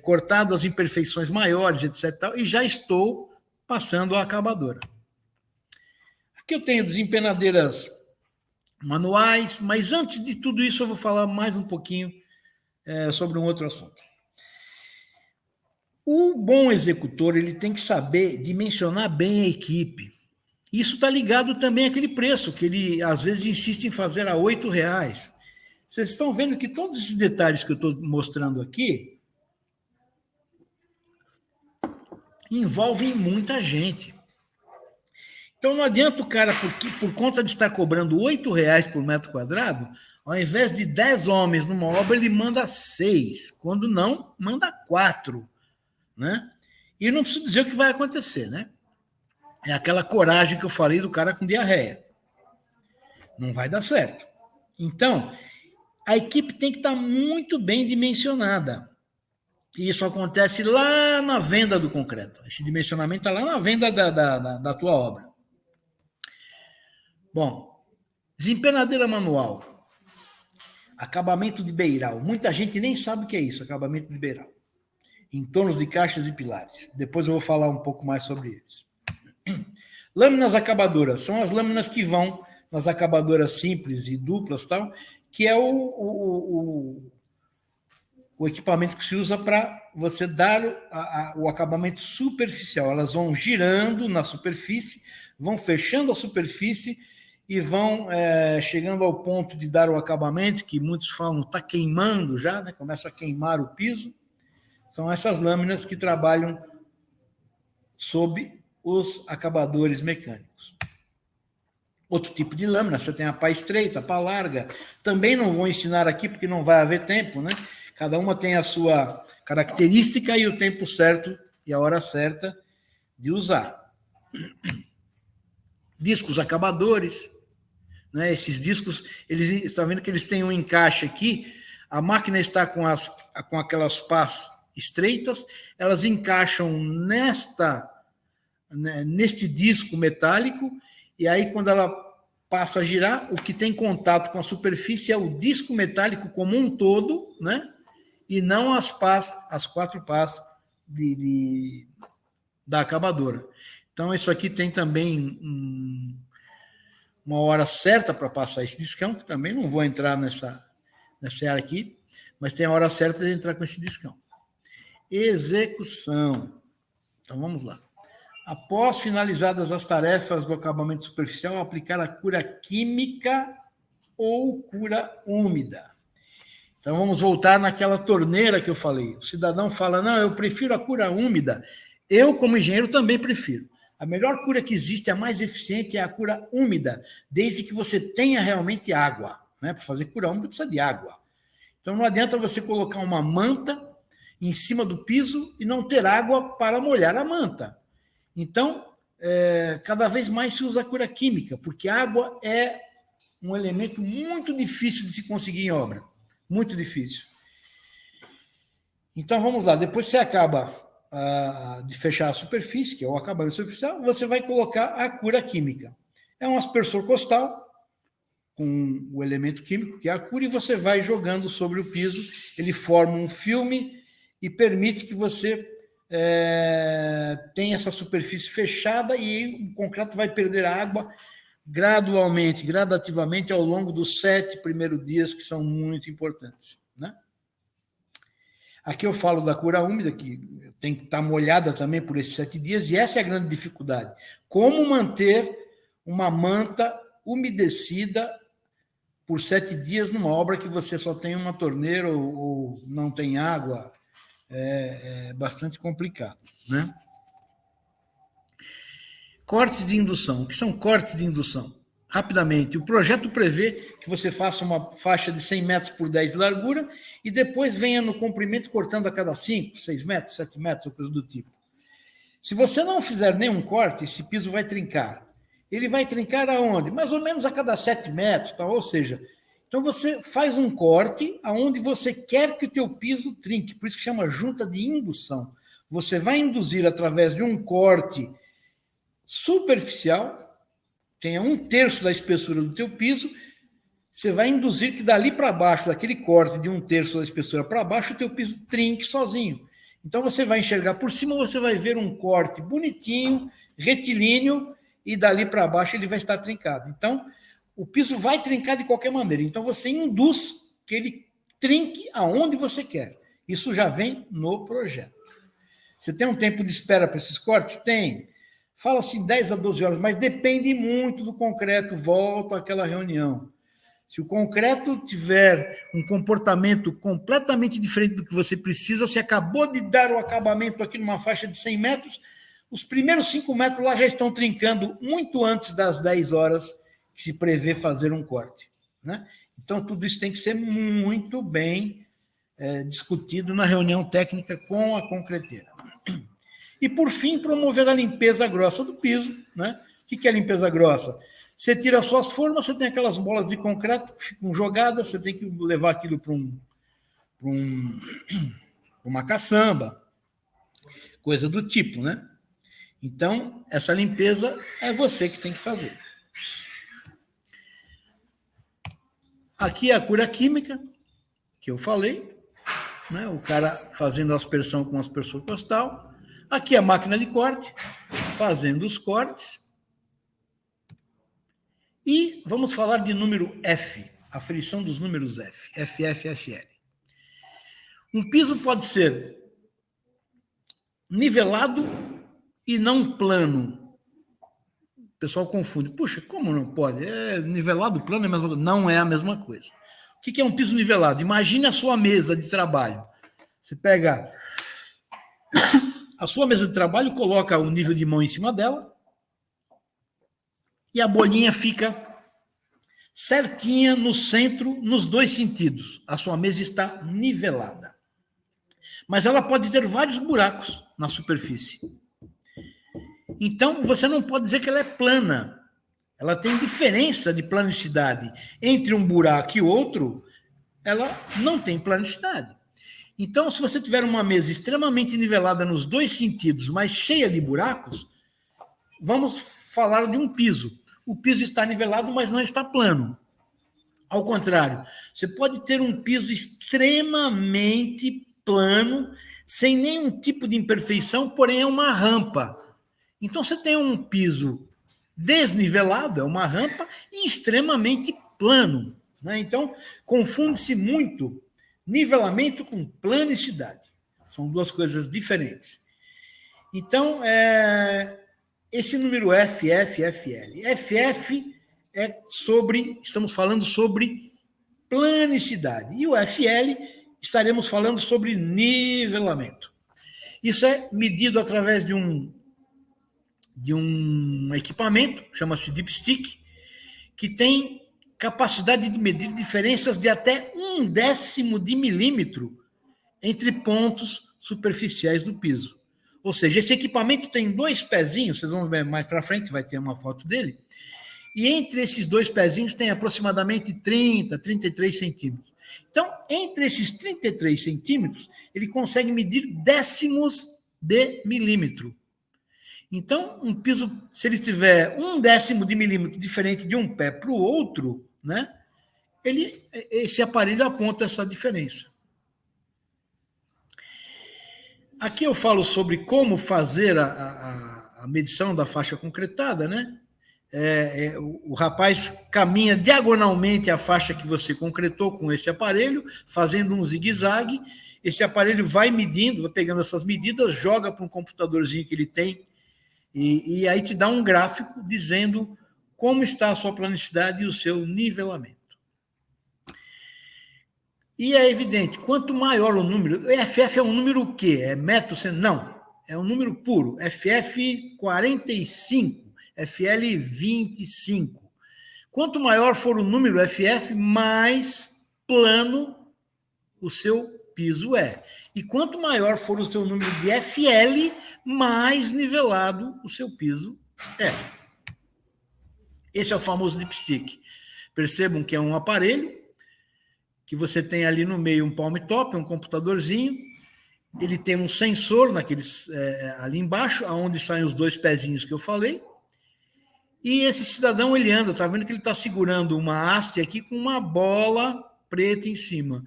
cortado as imperfeições maiores, etc. E já estou passando a acabadora. Aqui eu tenho desempenadeiras manuais, mas antes de tudo isso eu vou falar mais um pouquinho sobre um outro assunto. O bom executor ele tem que saber dimensionar bem a equipe. Isso está ligado também àquele preço que ele às vezes insiste em fazer a R$8. Vocês estão vendo que todos esses detalhes que eu estou mostrando aqui envolvem muita gente. Então não adianta o cara, por conta de estar cobrando R$8 por metro quadrado, ao invés de 10 homens numa obra, ele manda 6. Quando não, manda 4. Né? E não preciso dizer o que vai acontecer. Né? É aquela coragem que eu falei do cara com diarreia. Não vai dar certo. Então, a equipe tem que estar muito bem dimensionada. E isso acontece lá na venda do concreto. Esse dimensionamento está lá na venda da tua obra. Bom, desempenadeira manual, acabamento de beiral. Muita gente nem sabe o que é isso, acabamento de beiral. Entornos de caixas e pilares. Depois eu vou falar um pouco mais sobre eles. Lâminas acabadoras. São as lâminas que vão nas acabadoras simples e duplas, tal, que é o equipamento que se usa para você dar o acabamento superficial. Elas vão girando na superfície, vão fechando a superfície e vão chegando ao ponto de dar o acabamento, que muitos falam está queimando já, né? Começa a queimar o piso. São essas lâminas que trabalham sob os acabadores mecânicos. Outro tipo de lâmina, você tem a pá estreita, a pá larga. Também não vou ensinar aqui, porque não vai haver tempo, né? Cada uma tem a sua característica e o tempo certo e a hora certa de usar. Discos acabadores, né? Esses discos, eles estão vendo que eles têm um encaixe aqui, a máquina está com aquelas pás estreitas, elas encaixam neste disco metálico, e aí quando ela passa a girar, o que tem contato com a superfície é o disco metálico como um todo, né? E não as pás, as 4 pás da acabadora. Então, isso aqui tem também uma hora certa para passar esse discão, que também não vou entrar nessa área aqui, mas tem a hora certa de entrar com esse discão. Execução. Então, vamos lá. Após finalizadas as tarefas do acabamento superficial, aplicar a cura química ou cura úmida. Então, vamos voltar naquela torneira que eu falei. O cidadão fala, não, eu prefiro a cura úmida. Eu, como engenheiro, também prefiro. A melhor cura que existe, a mais eficiente, é a cura úmida, desde que você tenha realmente água. Né? Para fazer cura úmida, precisa de água. Então, não adianta você colocar uma manta em cima do piso e não ter água para molhar a manta. Então, cada vez mais se usa a cura química, porque a água é um elemento muito difícil de se conseguir em obra. Muito difícil. Então, vamos lá. Depois você acaba de fechar a superfície, que é o acabamento superficial, você vai colocar a cura química. É um aspersor costal com o elemento químico, que é a cura, e você vai jogando sobre o piso. Ele forma um filme e permite que você tenha essa superfície fechada e o concreto vai perder água gradualmente, gradativamente, ao longo dos 7 primeiros dias, que são muito importantes, né? Aqui eu falo da cura úmida, que tem que estar molhada também por esses 7 dias, e essa é a grande dificuldade. Como manter uma manta umedecida por 7 dias numa obra que você só tem uma torneira ou não tem água? É bastante complicado, né? Cortes de indução. O que são cortes de indução? Rapidamente, o projeto prevê que você faça uma faixa de 100 metros por 10 de largura e depois venha no comprimento cortando a cada 5, 6 metros, 7 metros, ou coisa do tipo. Se você não fizer nenhum corte, esse piso vai trincar. Ele vai trincar aonde? Mais ou menos a cada 7 metros, tá? Ou seja, então você faz um corte aonde você quer que o teu piso trinque, por isso que chama junta de indução. Você vai induzir através de um corte superficial, tenha 1/3 da espessura do teu piso, você vai induzir que dali para baixo, daquele corte de 1/3 da espessura para baixo, o teu piso trinque sozinho. Então você vai enxergar por cima, você vai ver um corte bonitinho, retilíneo, e dali para baixo ele vai estar trincado. Então, o piso vai trincar de qualquer maneira. Então você induz que ele trinque aonde você quer. Isso já vem no projeto. Você tem um tempo de espera para esses cortes? Tem. Fala-se 10 a 12 horas, mas depende muito do concreto. Volto àquela reunião. Se o concreto tiver um comportamento completamente diferente do que você precisa, você acabou de dar o acabamento aqui numa faixa de 100 metros, os primeiros 5 metros lá já estão trincando muito antes das 10 horas que se prevê fazer um corte, né? Então, tudo isso tem que ser muito bem discutido na reunião técnica com a concreteira. E, por fim, promover a limpeza grossa do piso, né? O que é a limpeza grossa? Você tira as suas formas, você tem aquelas bolas de concreto que ficam jogadas, você tem que levar aquilo para uma caçamba, coisa do tipo, né? Então, essa limpeza é você que tem que fazer. Aqui é a cura química, que eu falei, né? O cara fazendo a aspersão com aspersor costal. Aqui é a máquina de corte, fazendo os cortes. E vamos falar de número F, aferição dos números F, FF, FL. Um piso pode ser nivelado e não plano. O pessoal confunde. Puxa, como não pode? Nivelado, plano é a mesma coisa. Não é a mesma coisa. O que é um piso nivelado? Imagine a sua mesa de trabalho. Você pega a sua mesa de trabalho, coloca o nível de mão em cima dela e a bolinha fica certinha no centro, nos 2 sentidos. A sua mesa está nivelada. Mas ela pode ter vários buracos na superfície. Então, você não pode dizer que ela é plana. Ela tem diferença de planicidade. Entre um buraco e outro, ela não tem planicidade. Então, se você tiver uma mesa extremamente nivelada nos 2 sentidos, mas cheia de buracos, vamos falar de um piso. O piso está nivelado, mas não está plano. Ao contrário, você pode ter um piso extremamente plano, sem nenhum tipo de imperfeição, porém é uma rampa. Então você tem um piso desnivelado, é uma rampa, e extremamente plano, né? Então, confunde-se muito nivelamento com planicidade. São 2 coisas diferentes. Então, esse número FF, FL. FF estamos falando sobre planicidade. E o FL, estaremos falando sobre nivelamento. Isso é medido através de um equipamento, chama-se dipstick, que tem capacidade de medir diferenças de até 1/10 de milímetro entre pontos superficiais do piso. Ou seja, esse equipamento tem 2 pezinhos, vocês vão ver mais para frente, vai ter uma foto dele, e entre esses dois pezinhos tem aproximadamente 30, 33 centímetros. Então, entre esses 33 centímetros, ele consegue medir décimos de milímetro. Então, um piso, se ele tiver 1/10 de milímetro diferente de um pé para o outro, né, esse aparelho aponta essa diferença. Aqui eu falo sobre como fazer a medição da faixa concretada, né? O rapaz caminha diagonalmente a faixa que você concretou com esse aparelho, fazendo um zigue-zague. Esse aparelho vai medindo, vai pegando essas medidas, joga para um computadorzinho que ele tem, e aí te dá um gráfico dizendo como está a sua planicidade e o seu nivelamento. E é evidente, quanto maior o número, FF é um número o quê? É metro? Não, é um número puro, FF 45, FL 25. Quanto maior for o número FF, mais plano o seu piso é. E quanto maior for o seu número de FL, mais nivelado o seu piso é. Esse é o famoso dipstick. Percebam que é um aparelho que você tem ali no meio um palm top, um computadorzinho, ele tem um sensor ali embaixo, aonde saem os dois pezinhos que eu falei, e esse cidadão, ele anda, tá vendo que ele está segurando uma haste aqui com uma bola preta em cima.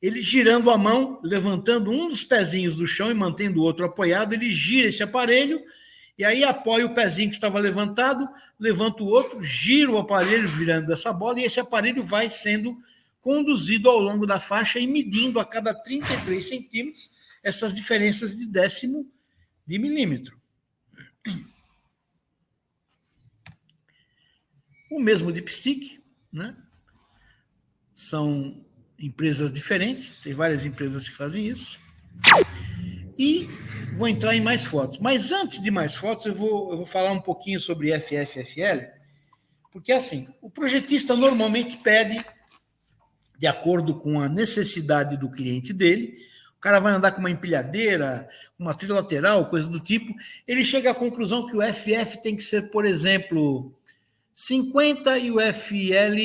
Ele girando a mão, levantando um dos pezinhos do chão e mantendo o outro apoiado, ele gira esse aparelho, e aí apoia o pezinho que estava levantado, levanta o outro, gira o aparelho virando essa bola, e esse aparelho vai sendo conduzido ao longo da faixa e medindo a cada 33 centímetros essas diferenças de décimo de milímetro. O mesmo dipstick, né? São empresas diferentes, tem várias empresas que fazem isso. E vou entrar em mais fotos. Mas antes de mais fotos, eu vou falar um pouquinho sobre FF-FL, porque assim, o projetista normalmente pede, de acordo com a necessidade do cliente dele, o cara vai andar com uma empilhadeira, uma trilateral, coisa do tipo, ele chega à conclusão que o FF tem que ser, por exemplo, 50 e o FL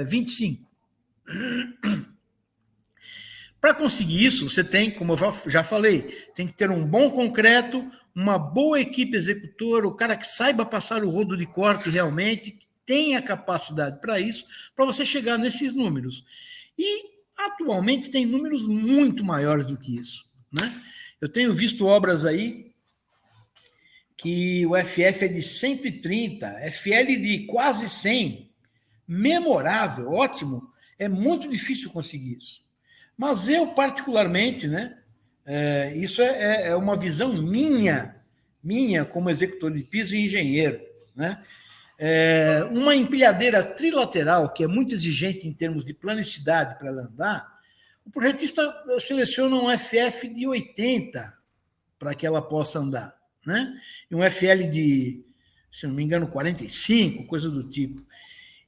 25. Para conseguir isso, você tem, como eu já falei, tem que ter um bom concreto, uma boa equipe executora, o cara que saiba passar o rodo de corte realmente, tenha capacidade para isso, para você chegar nesses números. E, atualmente, tem números muito maiores do que isso, né? Eu tenho visto obras aí que o FF é de 130, FL de quase 100, memorável, ótimo, é muito difícil conseguir isso. Mas eu, particularmente, né, isso é uma visão minha como executor de piso e engenheiro, né? Uma empilhadeira trilateral, que é muito exigente em termos de planicidade para ela andar, o projetista seleciona um FF de 80 para que ela possa andar, né? E um FL de, se não me engano, 45, coisa do tipo.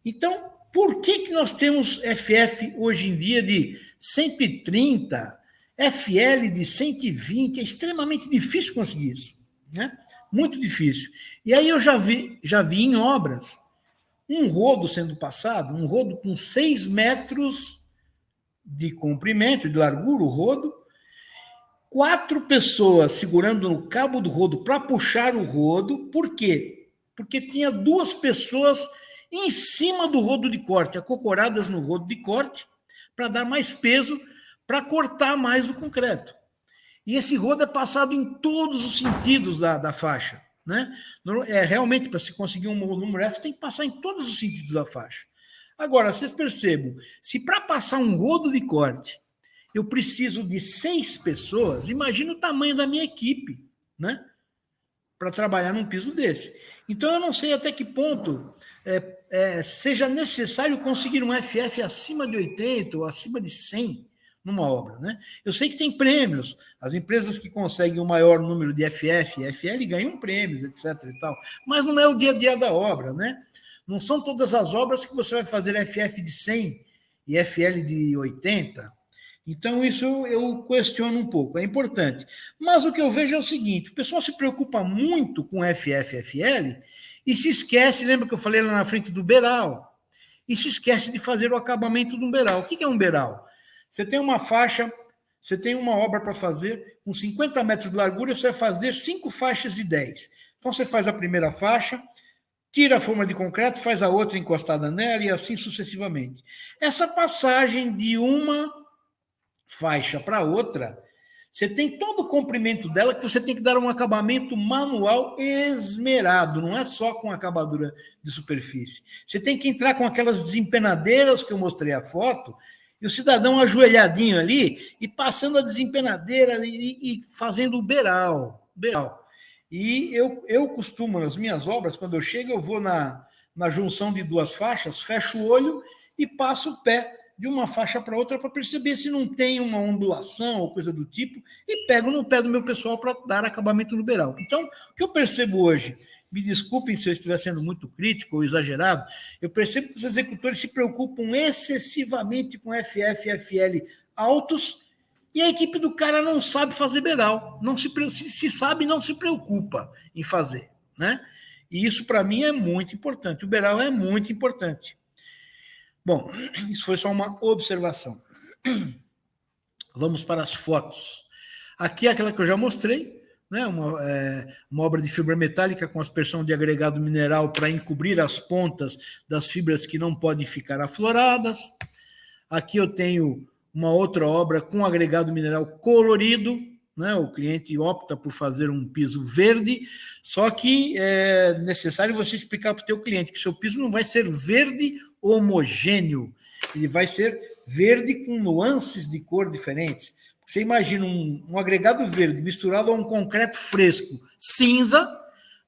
Então, por que nós temos FF hoje em dia de 130, FL de 120? É extremamente difícil conseguir isso, né? Muito difícil. E aí eu já vi em obras um rodo sendo passado, um rodo com 6 metros de comprimento, de largura, o rodo, 4 pessoas segurando no cabo do rodo para puxar o rodo. Por quê? Porque tinha 2 pessoas em cima do rodo de corte, acocoradas no rodo de corte, para dar mais peso, para cortar mais o concreto. E esse rodo é passado em todos os sentidos da faixa, né? Realmente, para se conseguir um número F, tem que passar em todos os sentidos da faixa. Agora, vocês percebam, se para passar um rodo de corte eu preciso de 6 pessoas, imagina o tamanho da minha equipe, né? Para trabalhar num piso desse. Então, eu não sei até que ponto seja necessário conseguir um FF acima de 80 ou acima de 100 numa obra, né? Eu sei que tem prêmios, as empresas que conseguem o maior número de FF e FL ganham prêmios, etc. e tal, mas não é o dia a dia da obra, né? Não são todas as obras que você vai fazer FF de 100 e FL de 80. Então, isso eu questiono um pouco, é importante. Mas o que eu vejo é o seguinte: o pessoal se preocupa muito com FFFL e se esquece, lembra que eu falei lá na frente do beiral? E se esquece de fazer o acabamento do beiral. O que é um beiral? Você tem uma faixa, você tem uma obra para fazer, com 50 metros de largura, você vai fazer 5 faixas de 10. Então, você faz a primeira faixa, tira a forma de concreto, faz a outra encostada nela e assim sucessivamente. Essa passagem de uma faixa para outra, você tem todo o comprimento dela que você tem que dar um acabamento manual esmerado, não é só com acabadura de superfície. Você tem que entrar com aquelas desempenadeiras que eu mostrei a foto, e o cidadão ajoelhadinho ali e passando a desempenadeira e fazendo o beiral. E eu costumo, nas minhas obras, quando eu chego, eu vou na junção de duas faixas, fecho o olho e passo o pé de uma faixa para outra para perceber se não tem uma ondulação ou coisa do tipo, e pego no pé do meu pessoal para dar acabamento no beiral. Então, o que eu percebo hoje, me desculpem se eu estiver sendo muito crítico ou exagerado, eu percebo que os executores se preocupam excessivamente com FFFL altos e a equipe do cara não sabe fazer beiral, não se sabe, não se preocupa em fazer, né? E isso para mim é muito importante, o beiral é muito importante. Bom, isso foi só uma observação. Vamos para as fotos. Aqui é aquela que eu já mostrei, né? Uma obra de fibra metálica com aspersão de agregado mineral para encobrir as pontas das fibras que não podem ficar afloradas. Aqui eu tenho uma outra obra com agregado mineral colorido, né? O cliente opta por fazer um piso verde, só que é necessário você explicar para o teu cliente que seu piso não vai ser verde homogêneo, ele vai ser verde com nuances de cor diferentes. Você imagina um agregado verde misturado a um concreto fresco cinza,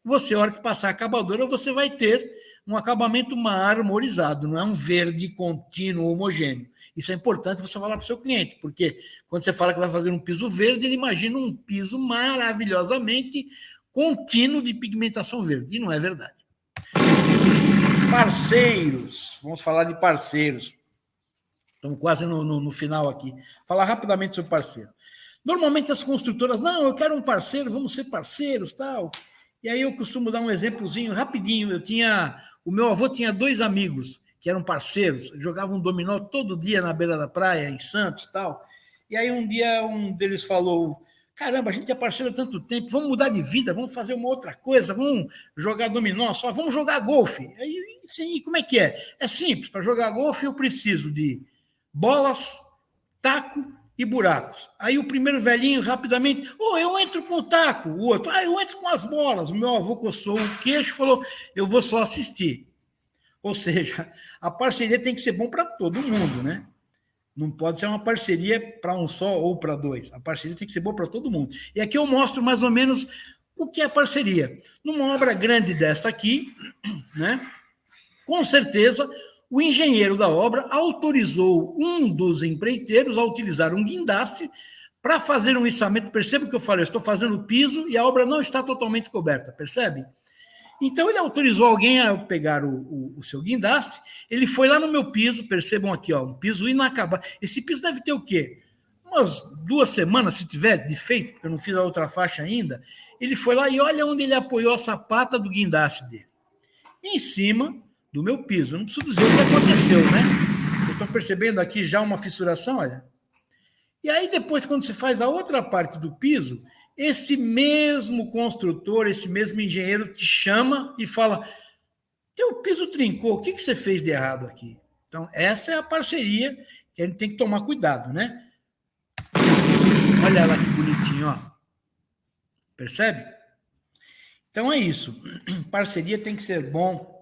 você, a hora que passar a acabadora, você vai ter um acabamento marmorizado, não é um verde contínuo homogêneo. Isso é importante você falar para o seu cliente, porque quando você fala que vai fazer um piso verde, ele imagina um piso maravilhosamente contínuo de pigmentação verde, e não é verdade. Parceiros, vamos falar de parceiros. Estamos quase no final aqui. Falar rapidamente sobre parceiro. Normalmente as construtoras, não, eu quero um parceiro, vamos ser parceiros, tal. E aí eu costumo dar um exemplozinho rapidinho. O meu avô tinha 2 amigos que eram parceiros, jogavam dominó todo dia na beira da praia, em Santos, tal. E aí um dia um deles falou: caramba, a gente é parceiro há tanto tempo, vamos mudar de vida, vamos fazer uma outra coisa, vamos jogar dominó só, vamos jogar golfe. Aí, sim, como é que é? É simples, para jogar golfe eu preciso de bolas, taco e buracos. Aí o primeiro velhinho, rapidamente, eu entro com o taco, o outro, eu entro com as bolas. O meu avô coçou o queixo e falou, eu vou só assistir. Ou seja, a parceria tem que ser bom para todo mundo, né? Não pode ser uma parceria para um só ou para 2. A parceria tem que ser boa para todo mundo. E aqui eu mostro mais ou menos o que é parceria. Numa obra grande desta aqui, né? Com certeza, o engenheiro da obra autorizou um dos empreiteiros a utilizar um guindaste para fazer um içamento. Perceba o que eu falei, eu estou fazendo o piso e a obra não está totalmente coberta, percebe? Então, ele autorizou alguém a pegar o seu guindaste, ele foi lá no meu piso, percebam aqui, ó, um piso inacabado. Esse piso deve ter o quê? Umas 2 semanas, se tiver de feito, porque eu não fiz a outra faixa ainda. Ele foi lá e olha onde ele apoiou a sapata do guindaste dele. Em cima do meu piso. Eu não preciso dizer o que aconteceu, né? Vocês estão percebendo aqui já uma fissuração, olha? E aí depois, quando se faz a outra parte do piso, esse mesmo construtor, esse mesmo engenheiro te chama e fala, teu piso trincou, o que você fez de errado aqui? Então, essa é a parceria que a gente tem que tomar cuidado, né? Olha lá que bonitinho, ó. Percebe? Então é isso. Parceria tem que ser bom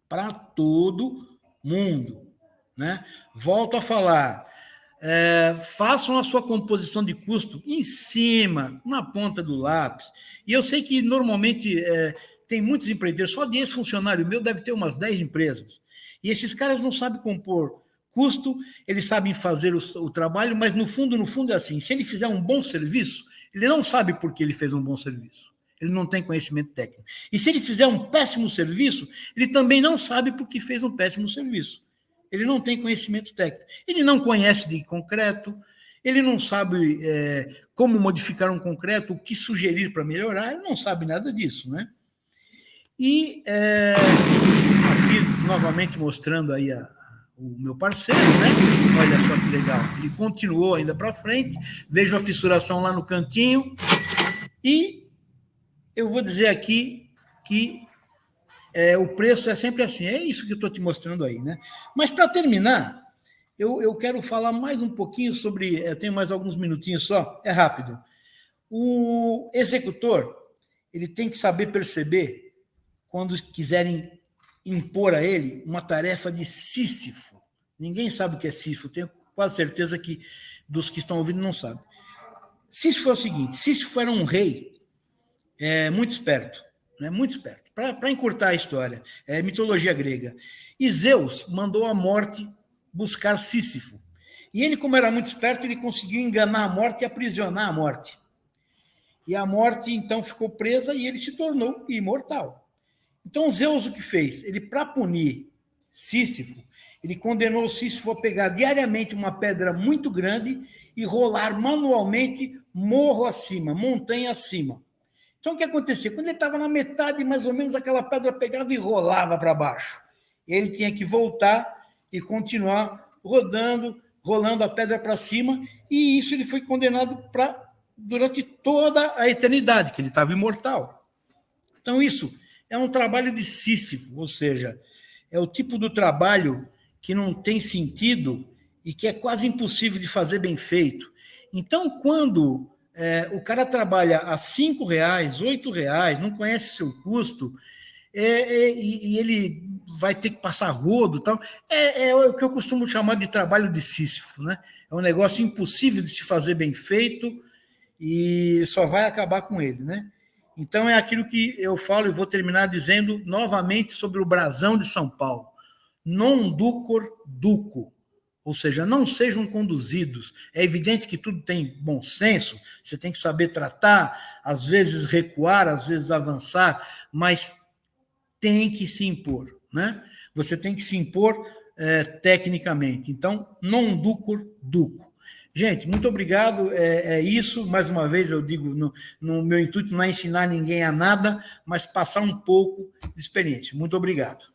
para todo mundo, né? Volto a falar, façam a sua composição de custo em cima, na ponta do lápis. E eu sei que normalmente tem muitos empreendedores, só de ex-funcionário meu deve ter umas 10 empresas. E esses caras não sabem compor custo, eles sabem fazer o trabalho, mas no fundo é assim, se ele fizer um bom serviço, ele não sabe por que ele fez um bom serviço. Ele não tem conhecimento técnico. E se ele fizer um péssimo serviço, ele também não sabe por que fez um péssimo serviço. Ele não tem conhecimento técnico. Ele não conhece de concreto, ele não sabe como modificar um concreto, o que sugerir para melhorar, ele não sabe nada disso, né? E aqui, novamente, mostrando aí o meu parceiro, né? Olha só que legal. Ele continuou ainda para frente, vejo a fissuração lá no cantinho, e eu vou dizer aqui que o preço é sempre assim, é isso que eu estou te mostrando aí, né? Mas para terminar, eu quero falar mais um pouquinho sobre, eu tenho mais alguns minutinhos só, é rápido. O executor, ele tem que saber perceber quando quiserem impor a ele uma tarefa de Sísifo. Ninguém sabe o que é Sísifo, tenho quase certeza que dos que estão ouvindo não sabem. Sísifo é o seguinte, Sísifo era um rei muito esperto, né? Muito esperto. Para encurtar a história, é mitologia grega. E Zeus mandou a morte buscar Sísifo. E ele, como era muito esperto, ele conseguiu enganar a morte e aprisionar a morte. E a morte, então, ficou presa e ele se tornou imortal. Então, Zeus o que fez? Ele, para punir Sísifo, ele condenou Sísifo a pegar diariamente uma pedra muito grande e rolar manualmente morro acima, montanha acima. Então, o que acontecia? Quando ele estava na metade, mais ou menos, aquela pedra pegava e rolava para baixo. Ele tinha que voltar e continuar rolando a pedra para cima, e isso ele foi condenado durante toda a eternidade, que ele estava imortal. Então, isso é um trabalho de Sísifo, ou seja, é o tipo do trabalho que não tem sentido e que é quase impossível de fazer bem feito. Então, quando o cara trabalha a R$5, R$8, não conhece seu custo, e ele vai ter que passar rodo e tal, é o que eu costumo chamar de trabalho de Sísifo, né? É um negócio impossível de se fazer bem feito e só vai acabar com ele, né? Então é aquilo que eu falo e vou terminar dizendo novamente sobre o brasão de São Paulo. Non ducor duco. Ou seja, não sejam conduzidos. É evidente que tudo tem bom senso, você tem que saber tratar, às vezes recuar, às vezes avançar, mas tem que se impor, né? Você tem que se impor tecnicamente. Então, non ducor duco. Gente, muito obrigado. É isso. Mais uma vez, eu digo, no meu intuito não é ensinar ninguém a nada, mas passar um pouco de experiência. Muito obrigado.